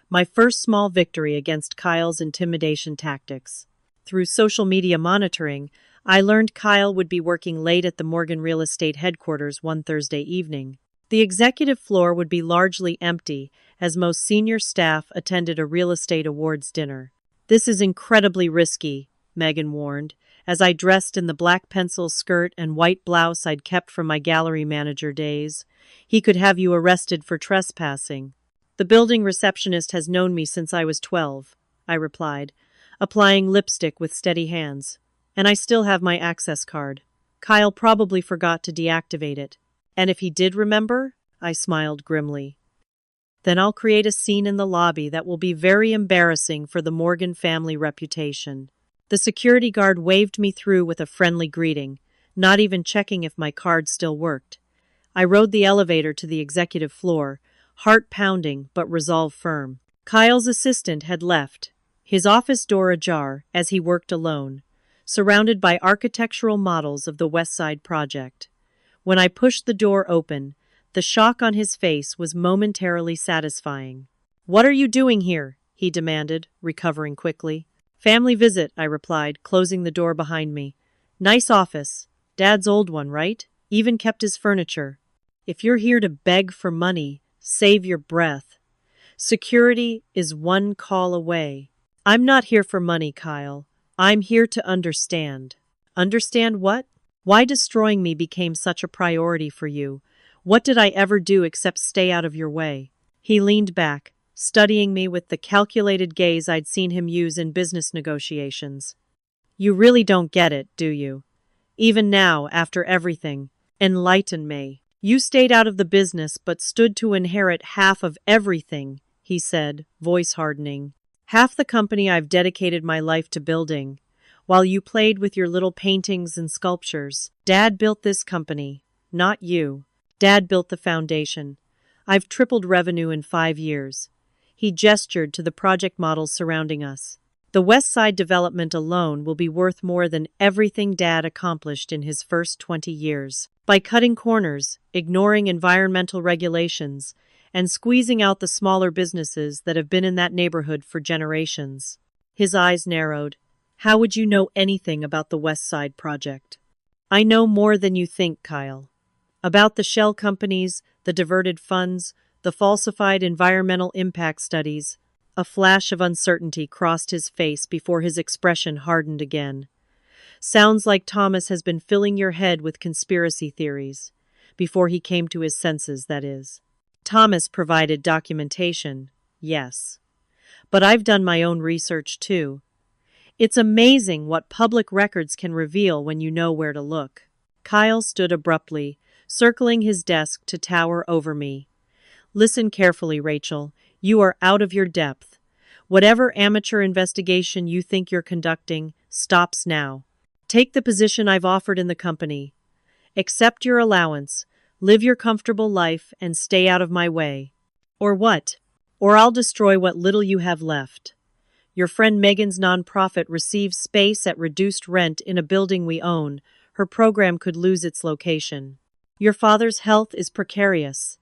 Speaker 1: My first small victory against Kyle's intimidation tactics. Through social media monitoring, I learned Kyle would be working late at the Morgan Real Estate headquarters one Thursday evening. The executive floor would be largely empty, as most senior staff attended a real estate awards dinner. This is incredibly risky, Megan warned, as I dressed in the black pencil skirt and white blouse I'd kept from my gallery manager days. He could have you arrested for trespassing. The building receptionist has known me since I was 12, I replied, applying lipstick with steady hands. And I still have my access card. Kyle probably forgot to deactivate it. And if he did remember, I smiled grimly, then I'll create a scene in the lobby that will be very embarrassing for the Morgan family reputation. The security guard waved me through with a friendly greeting, not even checking if my card still worked. I rode the elevator to the executive floor, heart pounding but resolve firm. Kyle's assistant had left, his office door ajar as he worked alone, surrounded by architectural models of the West Side project. When I pushed the door open, the shock on his face was momentarily satisfying. "What are you doing here?" he demanded, recovering quickly. "Family visit," I replied, closing the door behind me. "Nice office. Dad's old one, right? Even kept his furniture. If you're here to beg for money, save your breath. Security is one call away." "I'm not here for money, Kyle. I'm here to understand." "Understand what? Why destroying me became such a priority for you? What did I ever do except stay out of your way?" He leaned back, studying me with the calculated gaze I'd seen him use in business negotiations. "You really don't get it, do you? Even now, after everything. Enlighten me." "You stayed out of the business but stood to inherit half of everything," he said, voice hardening. "Half the company I've dedicated my life to building, while you played with your little paintings and sculptures. Dad built this company, not you. Dad built the foundation. I've tripled revenue in 5 years." He gestured to the project models surrounding us. "The West Side development alone will be worth more than everything Dad accomplished in his first 20 years. By cutting corners, ignoring environmental regulations, and squeezing out the smaller businesses that have been in that neighborhood for generations." His eyes narrowed. "How would you know anything about the West Side project?" "I know more than you think, Kyle. About the shell companies, the diverted funds, the falsified environmental impact studies." A flash of uncertainty crossed his face before his expression hardened again. "Sounds like Thomas has been filling your head with conspiracy theories. Before he came to his senses, that is." "Thomas provided documentation, yes. But I've done my own research too. It's amazing what public records can reveal when you know where to look." Kyle stood abruptly, circling his desk to tower over me. "Listen carefully, Rachel. You are out of your depth. Whatever amateur investigation you think you're conducting stops now. Take the position I've offered in the company. Accept your allowance, live your comfortable life, and stay out of my way. Or what? Or I'll destroy what little you have left. Your friend Megan's nonprofit receives space at reduced rent in a building we own. Her program could lose its location. Your father's health is precarious.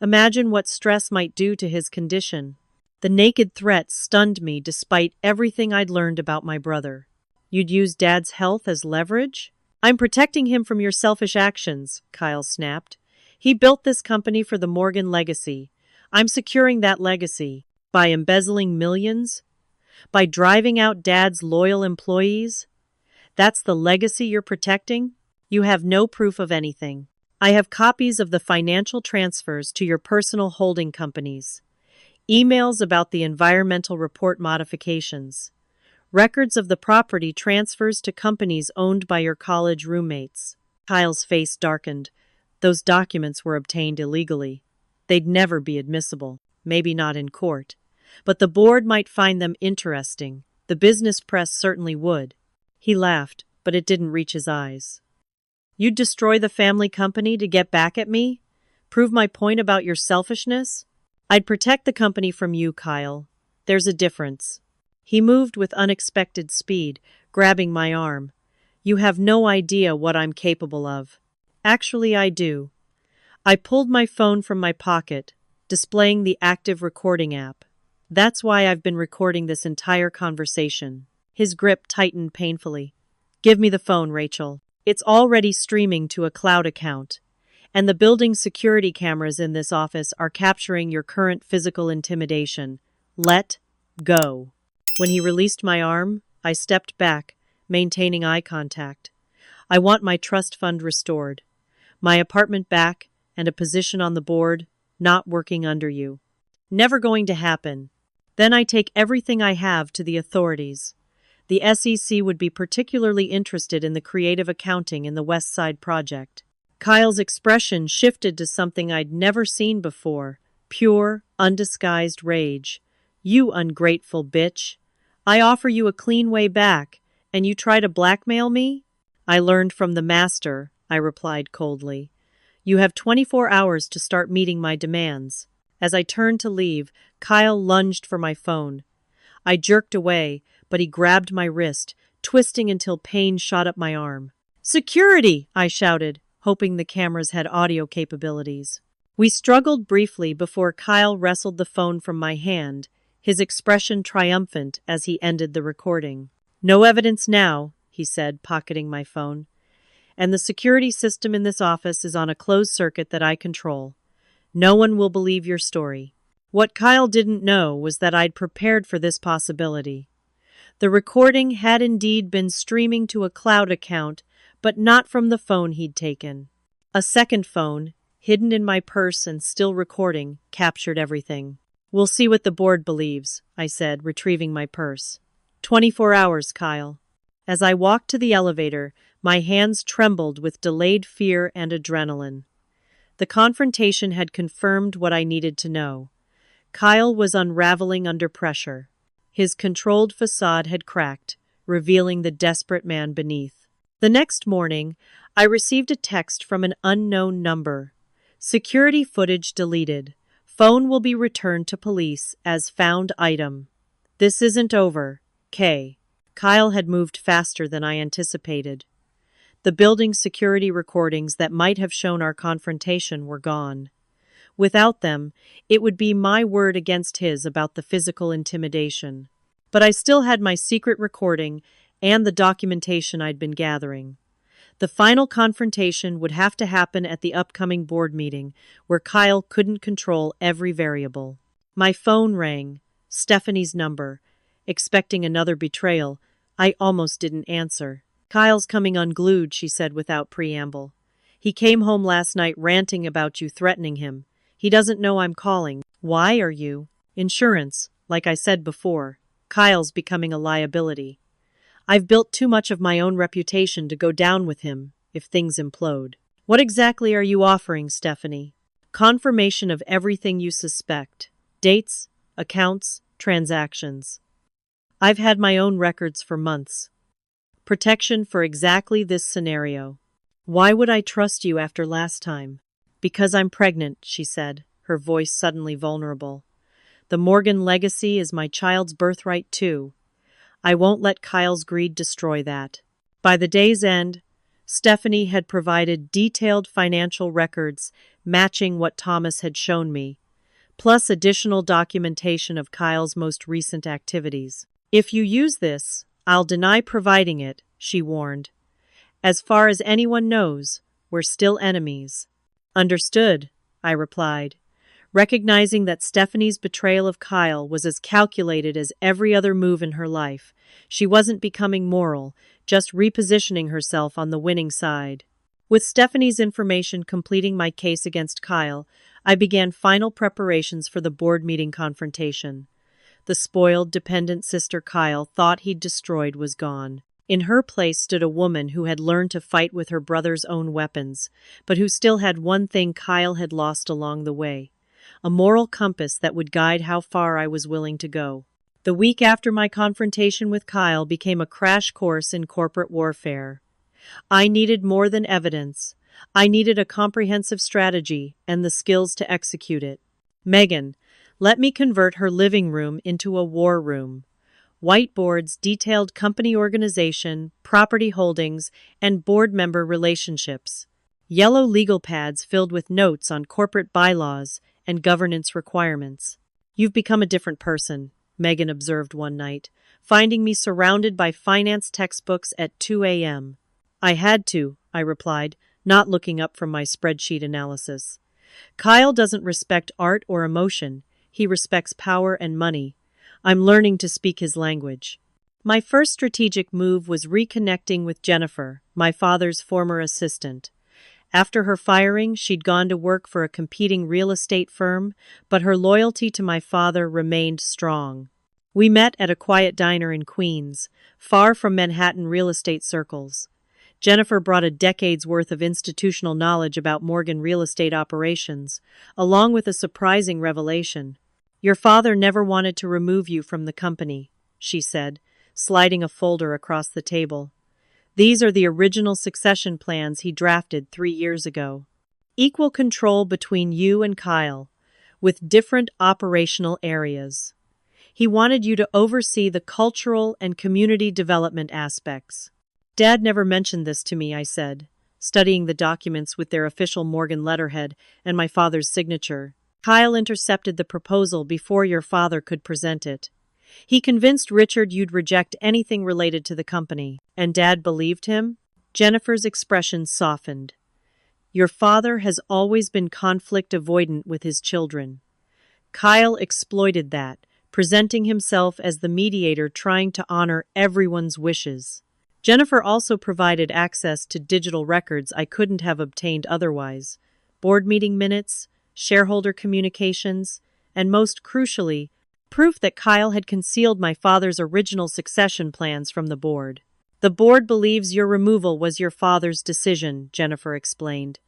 Speaker 1: Imagine what stress might do to his condition." The naked threat stunned me despite everything I'd learned about my brother. "You'd use Dad's health as leverage?" "I'm protecting him from your selfish actions," Kyle snapped. "He built this company for the Morgan legacy. I'm securing that legacy. By embezzling millions? By driving out Dad's loyal employees? That's the legacy you're protecting? You have no proof of anything. I have copies of the financial transfers to your personal holding companies, emails about the environmental report modifications, records of the property transfers to companies owned by your college roommates." Kyle's face darkened. Those documents were obtained illegally. They'd never be admissible, maybe not in court. But the board might find them interesting. The business press certainly would. He laughed, but it didn't reach his eyes. "You'd destroy the family company to get back at me? Prove my point about your selfishness?" "I'd protect the company from you, Kyle. There's a difference." He moved with unexpected speed, grabbing my arm. "You have no idea what I'm capable of." "Actually, I do." I pulled my phone from my pocket, displaying the active recording app. "That's why I've been recording this entire conversation." His grip tightened painfully. "Give me the phone, Rachel. It's already streaming to a cloud account. And the building security cameras in this office are capturing your current physical intimidation. Let go. When he released my arm, I stepped back, maintaining eye contact. I want my trust fund restored, my apartment back, and a position on the board, not working under you. Never going to happen. Then I take everything I have to the authorities. The SEC would be particularly interested in the creative accounting in the West Side project. Kyle's expression shifted to something I'd never seen before, pure, undisguised rage. You ungrateful bitch. I offer you a clean way back, and you try to blackmail me? I learned from the master, I replied coldly. You have 24 hours to start meeting my demands. As I turned to leave, Kyle lunged for my phone. I jerked away, but he grabbed my wrist, twisting until pain shot up my arm. Security! I shouted, hoping the cameras had audio capabilities. We struggled briefly before Kyle wrestled the phone from my hand, his expression triumphant as he ended the recording. No evidence now, he said, pocketing my phone. And the security system in this office is on a closed circuit that I control. No one will believe your story. What Kyle didn't know was that I'd prepared for this possibility. The recording had indeed been streaming to a cloud account, but not from the phone he'd taken. A second phone, hidden in my purse and still recording, captured everything. We'll see what the board believes, I said, retrieving my purse. 24 hours, Kyle. As I walked to the elevator, my hands trembled with delayed fear and adrenaline. The confrontation had confirmed what I needed to know. Kyle was unraveling under pressure. His controlled facade had cracked, revealing the desperate man beneath. The next morning, I received a text from an unknown number. Security footage deleted. Phone will be returned to police as found item. This isn't over, K. Kyle had moved faster than I anticipated. The building security recordings that might have shown our confrontation were gone. Without them, it would be my word against his about the physical intimidation. But I still had my secret recording and the documentation I'd been gathering. The final confrontation would have to happen at the upcoming board meeting, where Kyle couldn't control every variable. My phone rang, Stephanie's number. Expecting another betrayal, I almost didn't answer. Kyle's coming unglued, she said without preamble. He came home last night ranting about you threatening him. He doesn't know I'm calling. Why are you? Insurance, like I said before. Kyle's becoming a liability. I've built too much of my own reputation to go down with him if things implode. What exactly are you offering, Stephanie? Confirmation of everything you suspect. Dates, accounts, transactions. I've had my own records for months. Protection for exactly this scenario. Why would I trust you after last time? Because I'm pregnant, she said, her voice suddenly vulnerable. The Morgan legacy is my child's birthright too. I won't let Kyle's greed destroy that. By the day's end, Stephanie had provided detailed financial records matching what Thomas had shown me, plus additional documentation of Kyle's most recent activities. If you use this, I'll deny providing it, she warned. As far as anyone knows, we're still enemies. Understood, I replied, recognizing that Stephanie's betrayal of Kyle was as calculated as every other move in her life. She wasn't becoming moral, just repositioning herself on the winning side. With Stephanie's information completing my case against Kyle, I began final preparations for the board meeting confrontation. The spoiled, dependent sister Kyle thought he'd destroyed was gone. In her place stood a woman who had learned to fight with her brother's own weapons, but who still had one thing Kyle had lost along the way: a moral compass that would guide how far I was willing to go. The week after my confrontation with Kyle became a crash course in corporate warfare. I needed more than evidence. I needed a comprehensive strategy and the skills to execute it. Megan, let me convert her living room into a war room. Whiteboards detailed company organization, property holdings, and board member relationships. Yellow legal pads filled with notes on corporate bylaws and governance requirements. You've become a different person, Megan observed one night, finding me surrounded by finance textbooks at 2 a.m. I had to, I replied, not looking up from my spreadsheet analysis. Kyle doesn't respect art or emotion. He respects power and money. I'm learning to speak his language. My first strategic move was reconnecting with Jennifer, my father's former assistant. After her firing, she'd gone to work for a competing real estate firm, but her loyalty to my father remained strong. We met at a quiet diner in Queens, far from Manhattan real estate circles. Jennifer brought a decade's worth of institutional knowledge about Morgan real estate operations, along with a surprising revelation. "Your father never wanted to remove you from the company," she said, sliding a folder across the table. "These are the original succession plans he drafted 3 years ago. Equal control between you and Kyle, with different operational areas. He wanted you to oversee the cultural and community development aspects." "Dad never mentioned this to me," I said, studying the documents with their official Morgan letterhead and my father's signature. "Kyle intercepted the proposal before your father could present it. He convinced Richard you'd reject anything related to the company, and Dad believed him?" Jennifer's expression softened. "Your father has always been conflict avoidant with his children. Kyle exploited that, presenting himself as the mediator trying to honor everyone's wishes. Jennifer also provided access to digital records I couldn't have obtained otherwise, board meeting minutes, shareholder communications, and most crucially, proof that Kyle had concealed my father's original succession plans from the board. "The board believes your removal was your father's decision," Jennifer explained.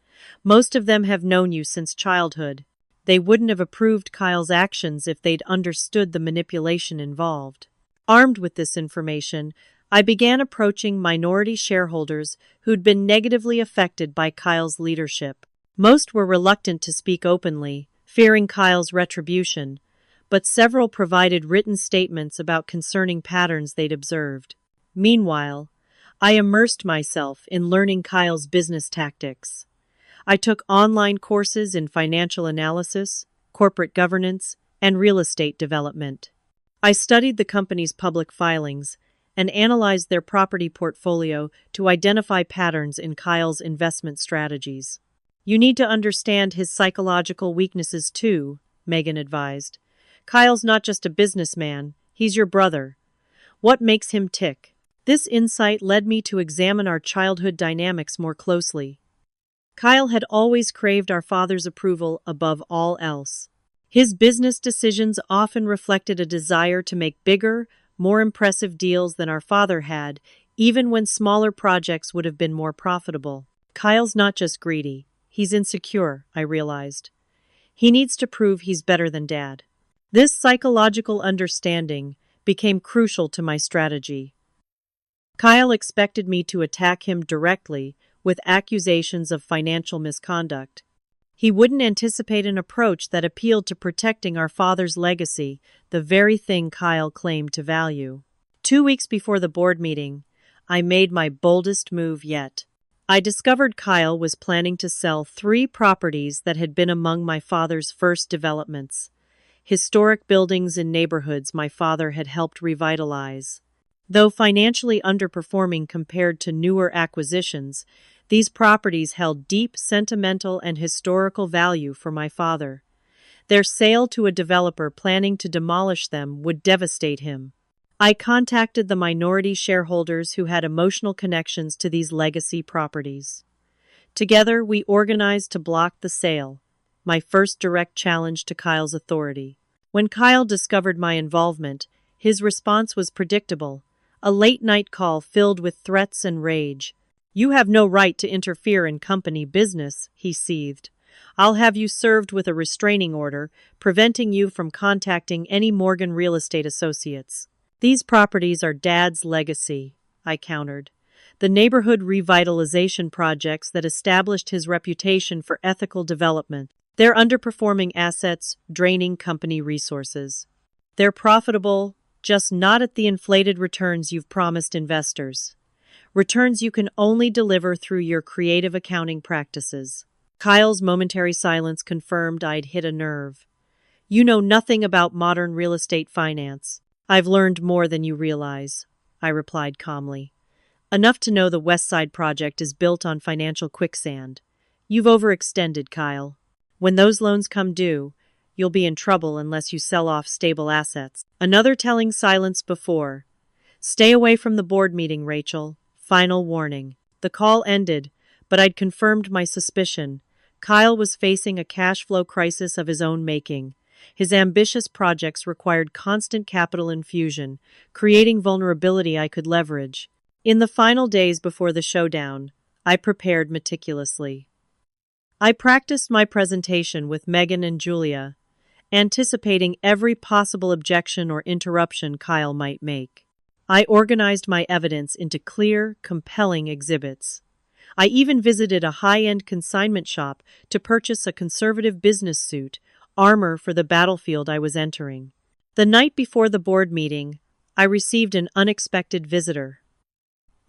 Speaker 1: "Most of them have known you since childhood. They wouldn't have approved Kyle's actions if they'd understood the manipulation involved." Armed with this information, I began approaching minority shareholders who'd been negatively affected by Kyle's leadership. Most were reluctant to speak openly, fearing Kyle's retribution, but several provided written statements about concerning patterns they'd observed. Meanwhile, I immersed myself in learning Kyle's business tactics. I took online courses in financial analysis, corporate governance, and real estate development. I studied the company's public filings and analyzed their property portfolio to identify patterns in Kyle's investment strategies. "You need to understand his psychological weaknesses too," Megan advised. "Kyle's not just a businessman, he's your brother. What makes him tick?" This insight led me to examine our childhood dynamics more closely. Kyle had always craved our father's approval above all else. His business decisions often reflected a desire to make bigger, more impressive deals than our father had, even when smaller projects would have been more profitable. Kyle's not just greedy, he's insecure, I realized. He needs to prove he's better than Dad. This psychological understanding became crucial to my strategy. Kyle expected me to attack him directly with accusations of financial misconduct. He wouldn't anticipate an approach that appealed to protecting our father's legacy, the very thing Kyle claimed to value. 2 weeks before the board meeting, I made my boldest move yet. I discovered Kyle was planning to sell 3 properties that had been among my father's first developments, historic buildings in neighborhoods my father had helped revitalize. Though financially underperforming compared to newer acquisitions, these properties held deep sentimental and historical value for my father. Their sale to a developer planning to demolish them would devastate him. I contacted the minority shareholders who had emotional connections to these legacy properties. Together, we organized to block the sale, my first direct challenge to Kyle's authority. When Kyle discovered my involvement, his response was predictable, a late-night call filled with threats and rage. "You have no right to interfere in company business," he seethed. "I'll have you served with a restraining order, preventing you from contacting any Morgan real estate associates." "These properties are Dad's legacy," I countered. "The neighborhood revitalization projects that established his reputation for ethical development. They're underperforming assets, draining company resources. They're profitable, just not at the inflated returns you've promised investors. Returns you can only deliver through your creative accounting practices." Kyle's momentary silence confirmed I'd hit a nerve. "You know nothing about modern real estate finance." "I've learned more than you realize," I replied calmly. Enough to know the West Side Project is built on financial quicksand. You've overextended, Kyle. When those loans come due, you'll be in trouble unless you sell off stable assets. Another telling silence before. Stay away from the board meeting, Rachel. Final warning. The call ended, but I'd confirmed my suspicion. Kyle was facing a cash flow crisis of his own making. His ambitious projects required constant capital infusion, creating vulnerability I could leverage. In the final days before the showdown, I prepared meticulously. I practiced my presentation with Megan and Julia, anticipating every possible objection or interruption Kyle might make. I organized my evidence into clear, compelling exhibits. I even visited a high-end consignment shop to purchase a conservative business suit, armor for the battlefield I was entering. The night before the board meeting, I received an unexpected visitor.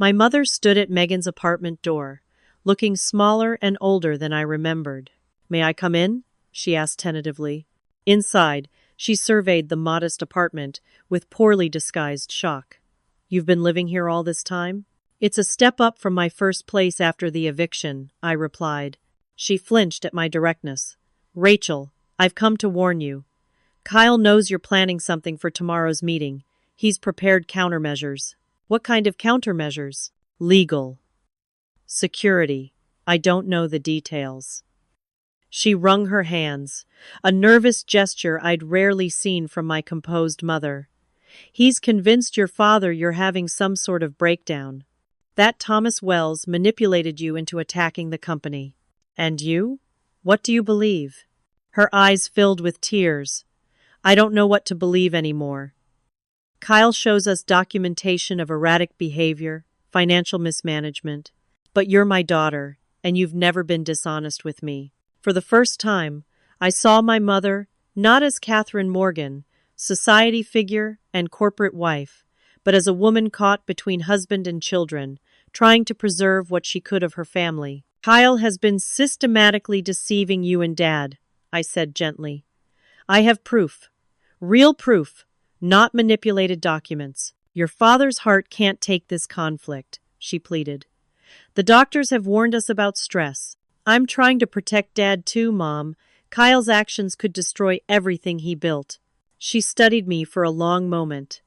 Speaker 1: My mother stood at Megan's apartment door, looking smaller and older than I remembered. "May I come in?" she asked tentatively. Inside, she surveyed the modest apartment with poorly disguised shock. "You've been living here all this time?" "It's a step up from my first place after the eviction," I replied. She flinched at my directness. "Rachel, I've come to warn you. Kyle knows you're planning something for tomorrow's meeting. He's prepared countermeasures." "What kind of countermeasures?" "Legal. Security. I don't know the details." She wrung her hands, a nervous gesture I'd rarely seen from my composed mother. "He's convinced your father you're having some sort of breakdown. That Thomas Wells manipulated you into attacking the company. And you? What do you believe?" Her eyes filled with tears. "I don't know what to believe anymore. Kyle shows us documentation of erratic behavior, financial mismanagement. But you're my daughter, and you've never been dishonest with me." For the first time, I saw my mother not as Catherine Morgan, society figure and corporate wife, but as a woman caught between husband and children, trying to preserve what she could of her family. "Kyle has been systematically deceiving you and Dad," I said gently. "I have proof. Real proof, not manipulated documents. Your father's heart can't take this conflict," she pleaded. "The doctors have warned us about stress. I'm trying to protect Dad too, Mom. Kyle's actions could destroy everything he built." She studied me for a long moment.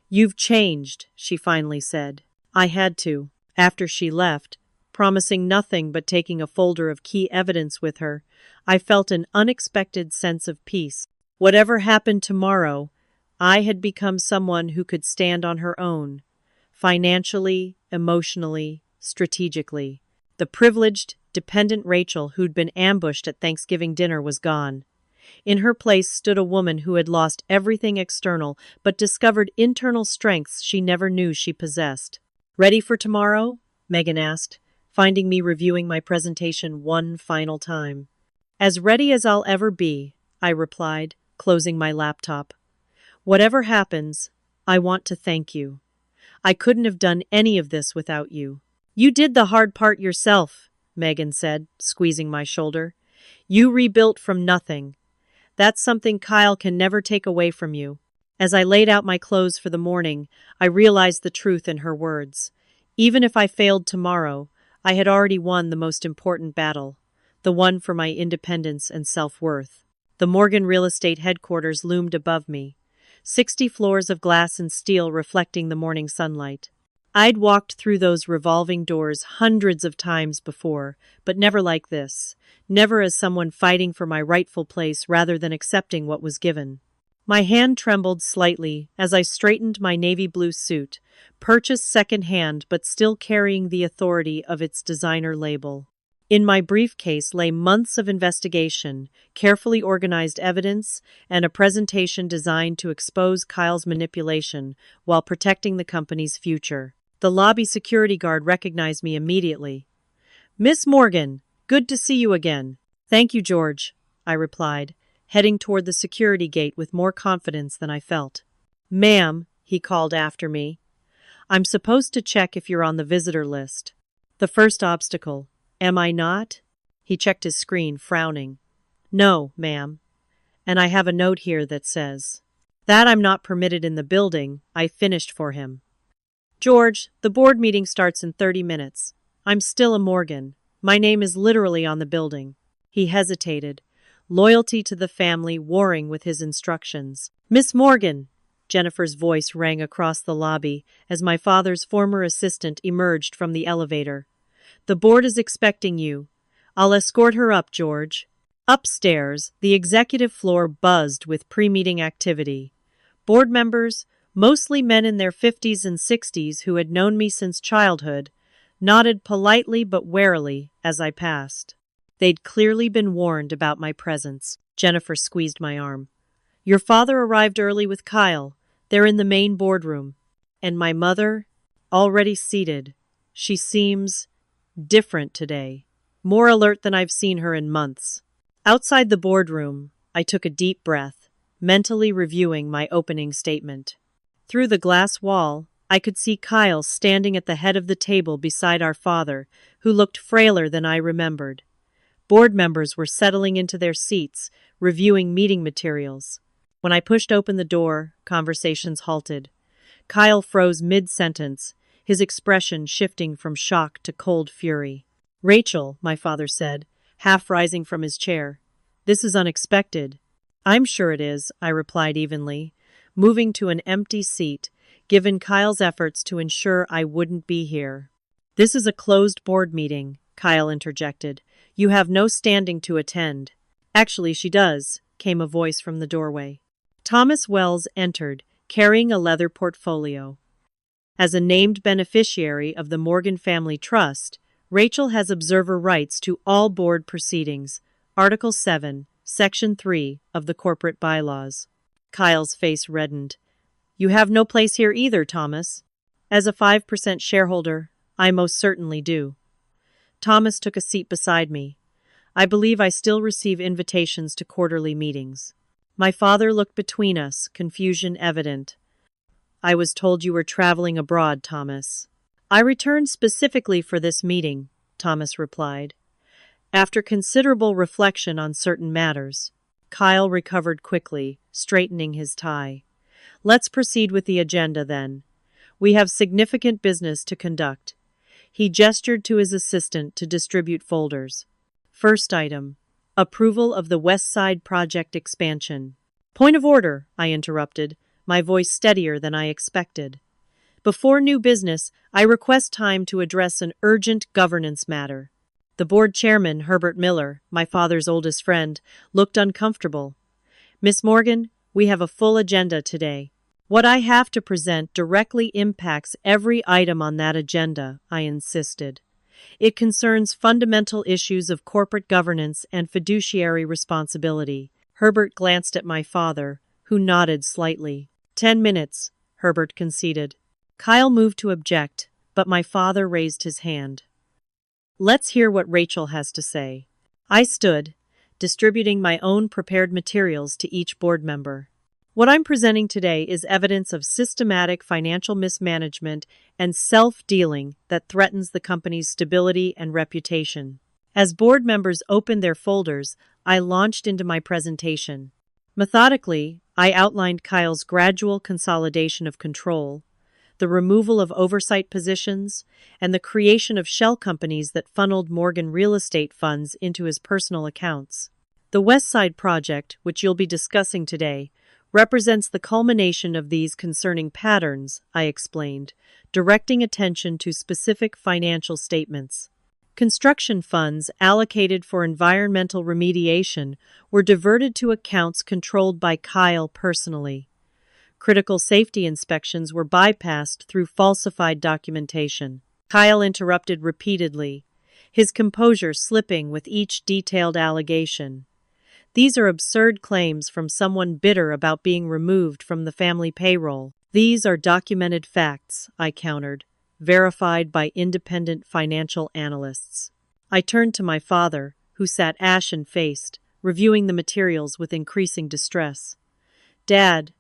Speaker 1: "You've changed," she finally said. I had to. After she left, promising nothing but taking a folder of key evidence with her, I felt an unexpected sense of peace. Whatever happened tomorrow, I had become someone who could stand on her own, financially, emotionally, strategically. The privileged, dependent Rachel who'd been ambushed at Thanksgiving dinner was gone. In her place stood a woman who had lost everything external but discovered internal strengths she never knew she possessed. "Ready for tomorrow?" Megan asked, finding me reviewing my presentation one final time. "As ready as I'll ever be," I replied, closing my laptop. "Whatever happens, I want to thank you. I couldn't have done any of this without you." "You did the hard part yourself," Megan said, squeezing my shoulder. "You rebuilt from nothing. That's something Kyle can never take away from you." As I laid out my clothes for the morning, I realized the truth in her words. Even if I failed tomorrow, I had already won the most important battle, the one for my independence and self-worth. The Morgan Real Estate headquarters loomed above me, 60 floors of glass and steel reflecting the morning sunlight. I'd walked through those revolving doors hundreds of times before, but never like this, never as someone fighting for my rightful place rather than accepting what was given. My hand trembled slightly as I straightened my navy blue suit, purchased second-hand but still carrying the authority of its designer label. In my briefcase lay months of investigation, carefully organized evidence, and a presentation designed to expose Kyle's manipulation while protecting the company's future. The lobby security guard recognized me immediately. "Miss Morgan, good to see you again." "Thank you, George," I replied, heading toward the security gate with more confidence than I felt. "Ma'am," he called after me, "I'm supposed to check if you're on the visitor list." The first obstacle. Am I not? He checked his screen, frowning. "No, ma'am. And I have a note here that says that I'm not permitted in the building," I finished for him. George, the board meeting starts in 30 minutes. I'm still a Morgan. My name is literally on the building. He hesitated, loyalty to the family warring with his instructions. Miss Morgan! Jennifer's voice rang across the lobby as my father's former assistant emerged from the elevator. The board is expecting you. I'll escort her up, George. Upstairs, the executive floor buzzed with pre-meeting activity. Board members, mostly men in their 50s and 60s who had known me since childhood, nodded politely but warily as I passed. They'd clearly been warned about my presence. Jennifer squeezed my arm. Your father arrived early with Kyle. They're in the main boardroom. And my mother? Already seated. She seems different today. More alert than I've seen her in months. Outside the boardroom, I took a deep breath, mentally reviewing my opening statement. Through the glass wall, I could see Kyle standing at the head of the table beside our father, who looked frailer than I remembered. Board members were settling into their seats, reviewing meeting materials. When I pushed open the door, conversations halted. Kyle froze mid-sentence, his expression shifting from shock to cold fury. Rachel, my father said, half rising from his chair. This is unexpected. I'm sure it is, I replied evenly, moving to an empty seat, given Kyle's efforts to ensure I wouldn't be here. This is a closed board meeting, Kyle interjected. You have no standing to attend. Actually, she does, came a voice from the doorway. Thomas Wells entered, carrying a leather portfolio. As a named beneficiary of the Morgan Family Trust, Rachel has observer rights to all board proceedings. Article 7, Section 3 of the Corporate Bylaws. Kyle's face reddened. You have no place here either, Thomas. As a 5% shareholder, I most certainly do. Thomas took a seat beside me. I believe I still receive invitations to quarterly meetings. My father looked between us, confusion evident. I was told you were traveling abroad, Thomas. I returned specifically for this meeting, Thomas replied. After considerable reflection on certain matters, Kyle recovered quickly, straightening his tie. Let's proceed with the agenda then. We have significant business to conduct. He gestured to his assistant to distribute folders. First item, approval of the West Side Project expansion. Point of order, I interrupted, my voice steadier than I expected. Before new business, I request time to address an urgent governance matter. The board chairman, Herbert Miller, my father's oldest friend, looked uncomfortable. Miss Morgan, we have a full agenda today. What I have to present directly impacts every item on that agenda, I insisted. It concerns fundamental issues of corporate governance and fiduciary responsibility. Herbert glanced at my father, who nodded slightly. 10 minutes, Herbert conceded. Kyle moved to object, but my father raised his hand. Let's hear what Rachel has to say. I stood, distributing my own prepared materials to each board member. What I'm presenting today is evidence of systematic financial mismanagement and self-dealing that threatens the company's stability and reputation. As board members opened their folders, I launched into my presentation. Methodically, I outlined Kyle's gradual consolidation of control, the removal of oversight positions, and the creation of shell companies that funneled Morgan real estate funds into his personal accounts. The West Side Project, which you'll be discussing today, represents the culmination of these concerning patterns, I explained, directing attention to specific financial statements. Construction funds allocated for environmental remediation were diverted to accounts controlled by Kyle personally. Critical safety inspections were bypassed through falsified documentation. Kyle interrupted repeatedly, his composure slipping with each detailed allegation. These are absurd claims from someone bitter about being removed from the family payroll. These are documented facts, I countered, verified by independent financial analysts. I turned to my father, who sat ashen-faced, reviewing the materials with increasing distress. Dad,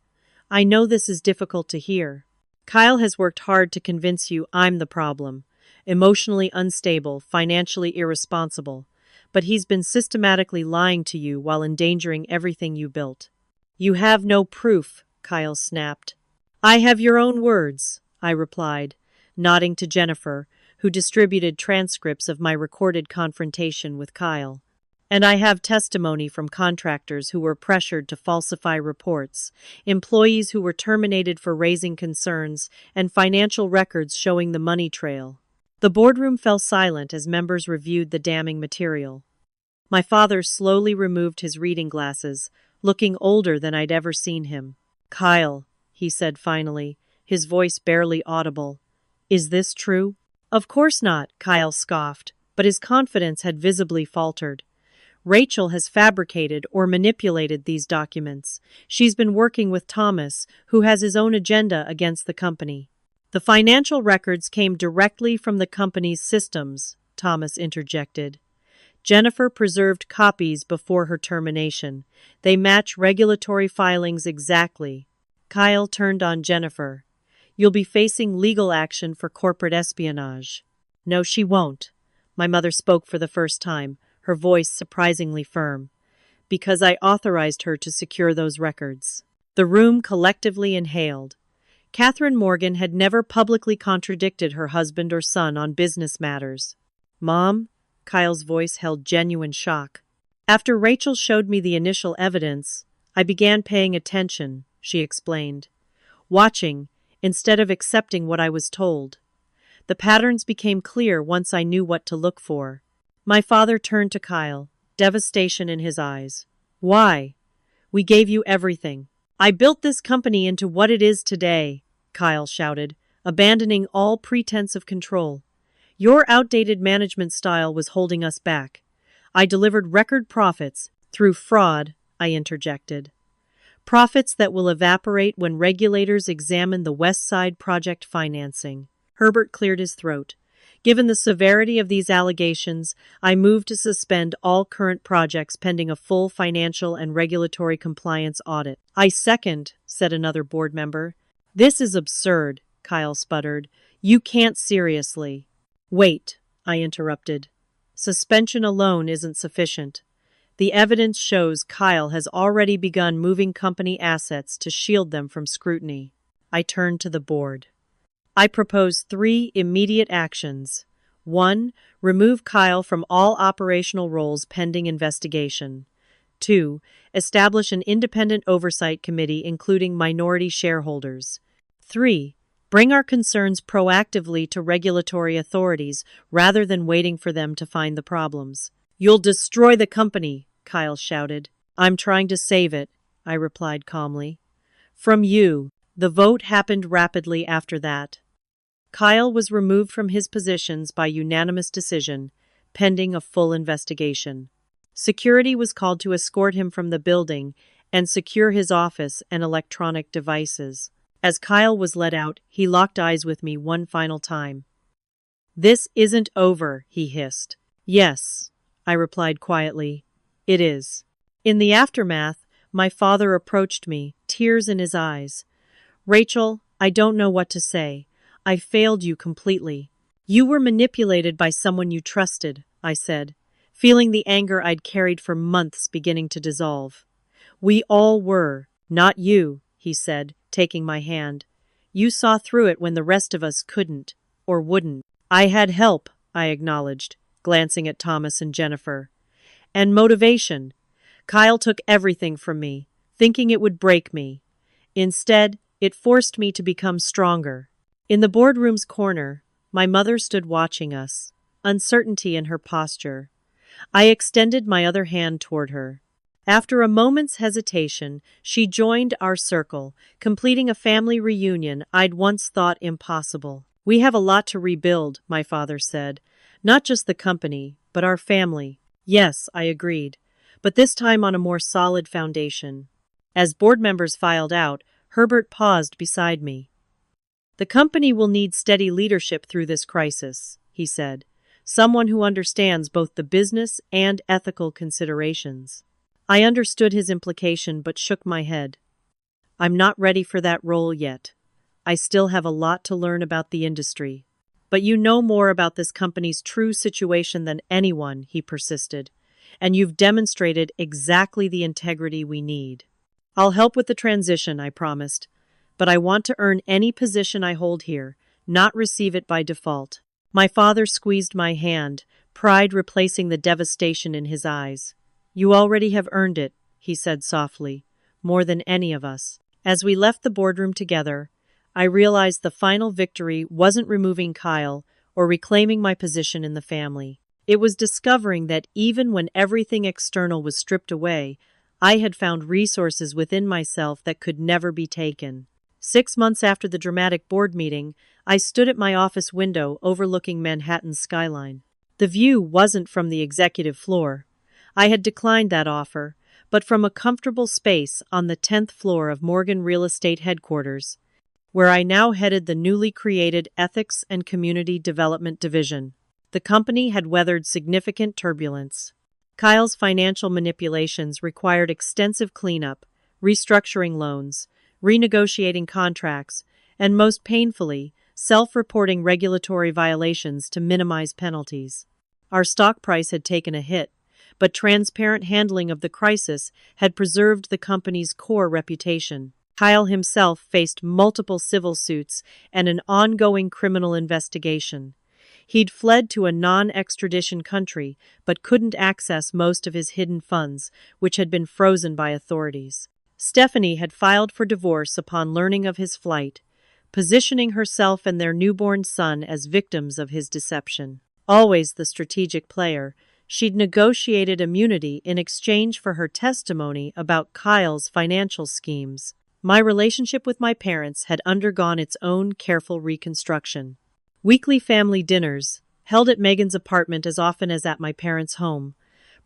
Speaker 1: I know this is difficult to hear. Kyle has worked hard to convince you I'm the problem, emotionally unstable, financially irresponsible. But he's been systematically lying to you while endangering everything you built. You have no proof, Kyle snapped. I have your own words, I replied, nodding to Jennifer, who distributed transcripts of my recorded confrontation with Kyle. And I have testimony from contractors who were pressured to falsify reports, employees who were terminated for raising concerns, and financial records showing the money trail. The boardroom fell silent as members reviewed the damning material. My father slowly removed his reading glasses, looking older than I'd ever seen him. "Kyle," he said finally, his voice barely audible. "Is this true?" "Of course not," Kyle scoffed, but his confidence had visibly faltered. "Rachel has fabricated or manipulated these documents. She's been working with Thomas, who has his own agenda against the company." "The financial records came directly from the company's systems," Thomas interjected. "Jennifer preserved copies before her termination. They match regulatory filings exactly." Kyle turned on Jennifer. "You'll be facing legal action for corporate espionage." "No, she won't." My mother spoke for the first time, her voice surprisingly firm. "Because I authorized her to secure those records." The room collectively inhaled. Catherine Morgan had never publicly contradicted her husband or son on business matters. "Mom?" Kyle's voice held genuine shock. "After Rachel showed me the initial evidence, I began paying attention," she explained. "Watching, instead of accepting what I was told. The patterns became clear once I knew what to look for." My father turned to Kyle, devastation in his eyes. "Why? We gave you everything. I built this company into what it is today," Kyle shouted, abandoning all pretense of control. "Your outdated management style was holding us back. I delivered record profits through fraud," I interjected. "Profits that will evaporate when regulators examine the West Side project financing." Herbert cleared his throat. "Given the severity of these allegations, I moved to suspend all current projects pending a full financial and regulatory compliance audit." "I second," said another board member. "This is absurd," Kyle sputtered. "You can't seriously." "Wait," I interrupted. "Suspension alone isn't sufficient. The evidence shows Kyle has already begun moving company assets to shield them from scrutiny." I turned to the board. "I propose 3 immediate actions. 1. Remove Kyle from all operational roles pending investigation. 2. Establish an independent oversight committee including minority shareholders. 3. Bring our concerns proactively to regulatory authorities rather than waiting for them to find the problems." "You'll destroy the company," Kyle shouted. "I'm trying to save it," I replied calmly. "From you." The vote happened rapidly after that. Kyle was removed from his positions by unanimous decision, pending a full investigation. Security was called to escort him from the building and secure his office and electronic devices. As Kyle was let out, he locked eyes with me one final time. "This isn't over," he hissed. "Yes," I replied quietly. "It is." In the aftermath, my father approached me, tears in his eyes. "Rachel, I don't know what to say. I failed you completely." "You were manipulated by someone you trusted," I said, feeling the anger I'd carried for months beginning to dissolve. "We all were, not you," he said, taking my hand. "You saw through it when the rest of us couldn't, or wouldn't." "I had help," I acknowledged, glancing at Thomas and Jennifer. "And motivation. Kyle took everything from me, thinking it would break me. Instead, it forced me to become stronger." In the boardroom's corner, my mother stood watching us, uncertainty in her posture. I extended my other hand toward her. After a moment's hesitation, she joined our circle, completing a family reunion I'd once thought impossible. "We have a lot to rebuild," my father said. "Not just the company, but our family." "Yes," I agreed, but this time on a more solid foundation. As board members filed out, Herbert paused beside me. "The company will need steady leadership through this crisis," he said. "Someone who understands both the business and ethical considerations." I understood his implication but shook my head. "I'm not ready for that role yet. I still have a lot to learn about the industry." "But you know more about this company's true situation than anyone," he persisted. "And you've demonstrated exactly the integrity we need." "I'll help with the transition," I promised. "But I want to earn any position I hold here, not receive it by default. My father squeezed my hand, pride replacing the devastation in his eyes. You already have earned it, he said softly, more than any of us. As we left the boardroom together, I realized the final victory wasn't removing Kyle or reclaiming my position in the family. It was discovering that even when everything external was stripped away, I had found resources within myself that could never be taken. 6 months after the dramatic board meeting, I stood at my office window overlooking Manhattan's skyline. The view wasn't from the executive floor. I had declined that offer, but from a comfortable space on the 10th floor of Morgan Real Estate headquarters, where I now headed the newly created Ethics and Community Development Division. The company had weathered significant turbulence. Kyle's financial manipulations required extensive cleanup, restructuring loans, renegotiating contracts, and most painfully, self-reporting regulatory violations to minimize penalties. Our stock price had taken a hit, but transparent handling of the crisis had preserved the company's core reputation. Kyle himself faced multiple civil suits and an ongoing criminal investigation. He'd fled to a non-extradition country, but couldn't access most of his hidden funds, which had been frozen by authorities. Stephanie had filed for divorce upon learning of his flight, positioning herself and their newborn son as victims of his deception. Always the strategic player, she'd negotiated immunity in exchange for her testimony about Kyle's financial schemes. My relationship with my parents had undergone its own careful reconstruction. Weekly family dinners, held at Megan's apartment as often as at my parents' home,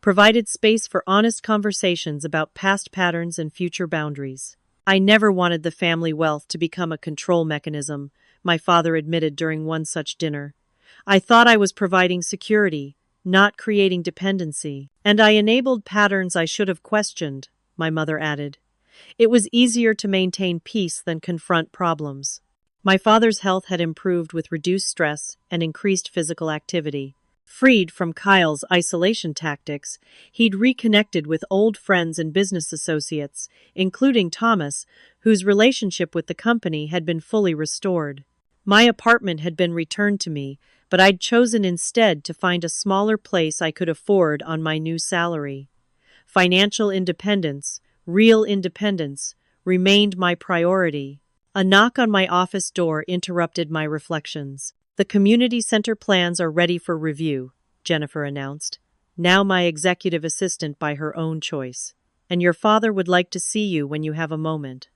Speaker 1: provided space for honest conversations about past patterns and future boundaries. I never wanted the family wealth to become a control mechanism, my father admitted during one such dinner. I thought I was providing security, not creating dependency. And I enabled patterns I should have questioned, my mother added. It was easier to maintain peace than confront problems. My father's health had improved with reduced stress and increased physical activity. Freed from Kyle's isolation tactics, he'd reconnected with old friends and business associates, including Thomas, whose relationship with the company had been fully restored. My apartment had been returned to me, but I'd chosen instead to find a smaller place I could afford on my new salary. Financial independence, real independence, remained my priority. A knock on my office door interrupted my reflections. The community center plans are ready for review, Jennifer announced, now my executive assistant by her own choice. And your father would like to see you when you have a moment.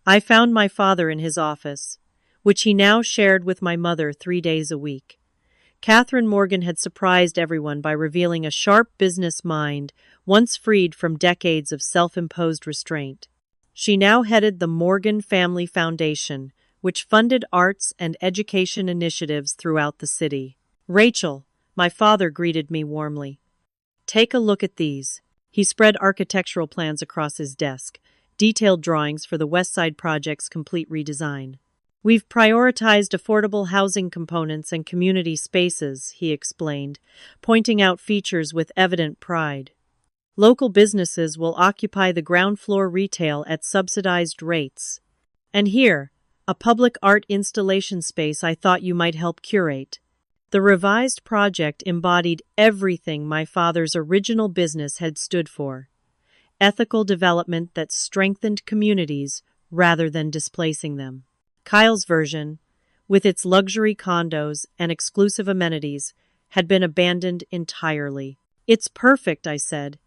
Speaker 1: I found my father in his office, which he now shared with my mother 3 days a week. Catherine Morgan had surprised everyone by revealing a sharp business mind, once freed from decades of self-imposed restraint. She now headed the Morgan Family Foundation, which funded arts and education initiatives throughout the city. Rachel, my father greeted me warmly. Take a look at these. He spread architectural plans across his desk, detailed drawings for the West Side Project's complete redesign. We've prioritized affordable housing components and community spaces, he explained, pointing out features with evident pride. Local businesses will occupy the ground floor retail at subsidized rates. And here, a public art installation space I thought you might help curate. The revised project embodied everything my father's original business had stood for. Ethical development that strengthened communities rather than displacing them. Kyle's version, with its luxury condos and exclusive amenities, had been abandoned entirely. It's perfect, I said,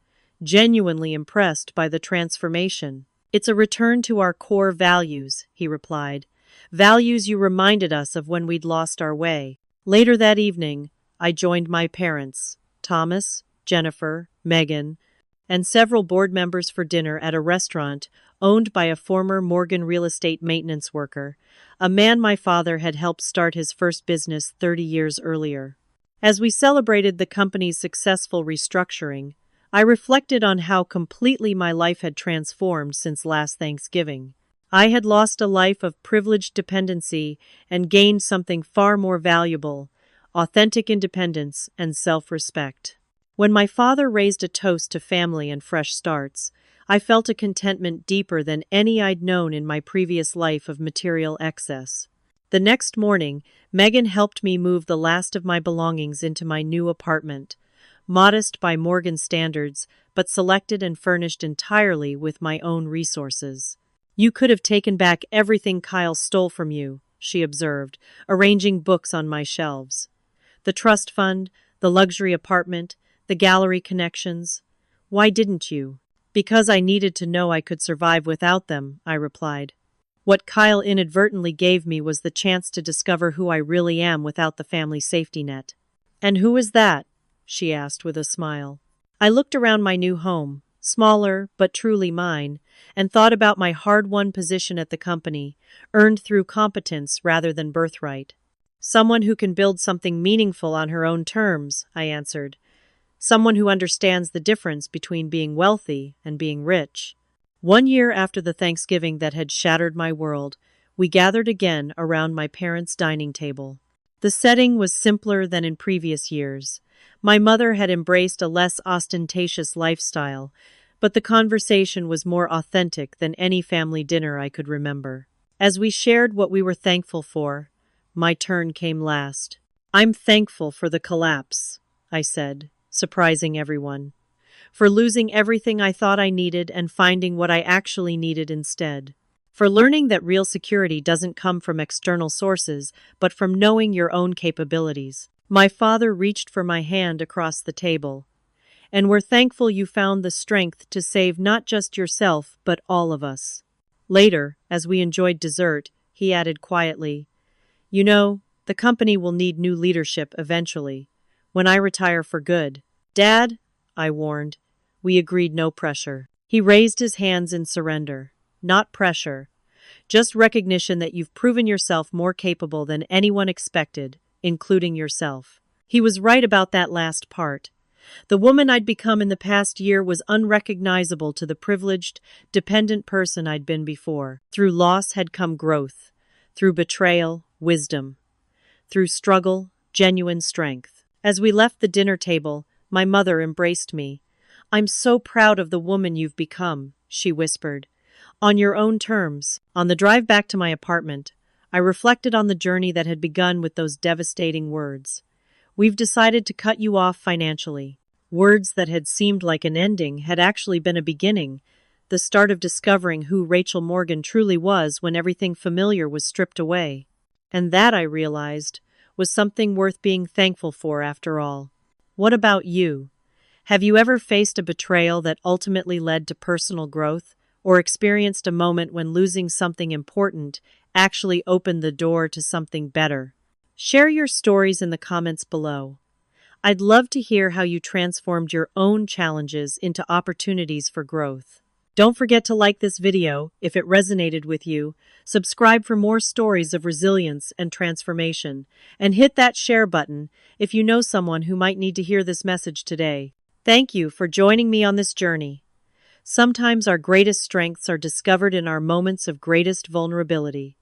Speaker 1: genuinely impressed by the transformation. It's a return to our core values, he replied. Values you reminded us of when we'd lost our way. Later that evening, I joined my parents, Thomas, Jennifer, Megan, and several board members for dinner at a restaurant owned by a former Morgan real estate maintenance worker, a man my father had helped start his first business 30 years earlier. As we celebrated the company's successful restructuring, I reflected on how completely my life had transformed since last Thanksgiving. I had lost a life of privileged dependency and gained something far more valuable, authentic independence and self-respect. When my father raised a toast to family and fresh starts, I felt a contentment deeper than any I'd known in my previous life of material excess. The next morning, Megan helped me move the last of my belongings into my new apartment. Modest by Morgan standards, but selected and furnished entirely with my own resources. "You could have taken back everything Kyle stole from you," she observed, arranging books on my shelves. "The trust fund, the luxury apartment, the gallery connections. Why didn't you?" "Because I needed to know I could survive without them," I replied. "What Kyle inadvertently gave me was the chance to discover who I really am without the family safety net." "And who is that?" she asked with a smile. I looked around my new home, smaller but truly mine, and thought about my hard-won position at the company, earned through competence rather than birthright. "Someone who can build something meaningful on her own terms," I answered. "Someone who understands the difference between being wealthy and being rich." 1 year after the Thanksgiving that had shattered my world, we gathered again around my parents' dining table. The setting was simpler than in previous years. My mother had embraced a less ostentatious lifestyle, but the conversation was more authentic than any family dinner I could remember. As we shared what we were thankful for, my turn came last. "I'm thankful for the collapse," I said, surprising everyone. "For losing everything I thought I needed and finding what I actually needed instead. For learning that real security doesn't come from external sources, but from knowing your own capabilities." My father reached for my hand across the table. "And we're thankful you found the strength to save not just yourself, but all of us." Later, as we enjoyed dessert, he added quietly, "You know, the company will need new leadership eventually, when I retire for good." "Dad," I warned. We agreed no pressure. He raised his hands in surrender. "Not pressure. Just recognition that you've proven yourself more capable than anyone expected, including yourself." He was right about that last part. The woman I'd become in the past year was unrecognizable to the privileged, dependent person I'd been before. Through loss had come growth. Through betrayal, wisdom. Through struggle, genuine strength. As we left the dinner table, my mother embraced me. "I'm so proud of the woman you've become," she whispered. "On your own terms." On the drive back to my apartment, I reflected on the journey that had begun with those devastating words. "We've decided to cut you off financially." Words that had seemed like an ending had actually been a beginning, the start of discovering who Rachel Morgan truly was when everything familiar was stripped away. And that, I realized, was something worth being thankful for after all. What about you? Have you ever faced a betrayal that ultimately led to personal growth, or experienced a moment when losing something important actually opened the door to something better? Share your stories in the comments below. I'd love to hear how you transformed your own challenges into opportunities for growth. Don't forget to like this video if it resonated with you, subscribe for more stories of resilience and transformation, and hit that share button if you know someone who might need to hear this message today. Thank you for joining me on this journey. Sometimes our greatest strengths are discovered in our moments of greatest vulnerability.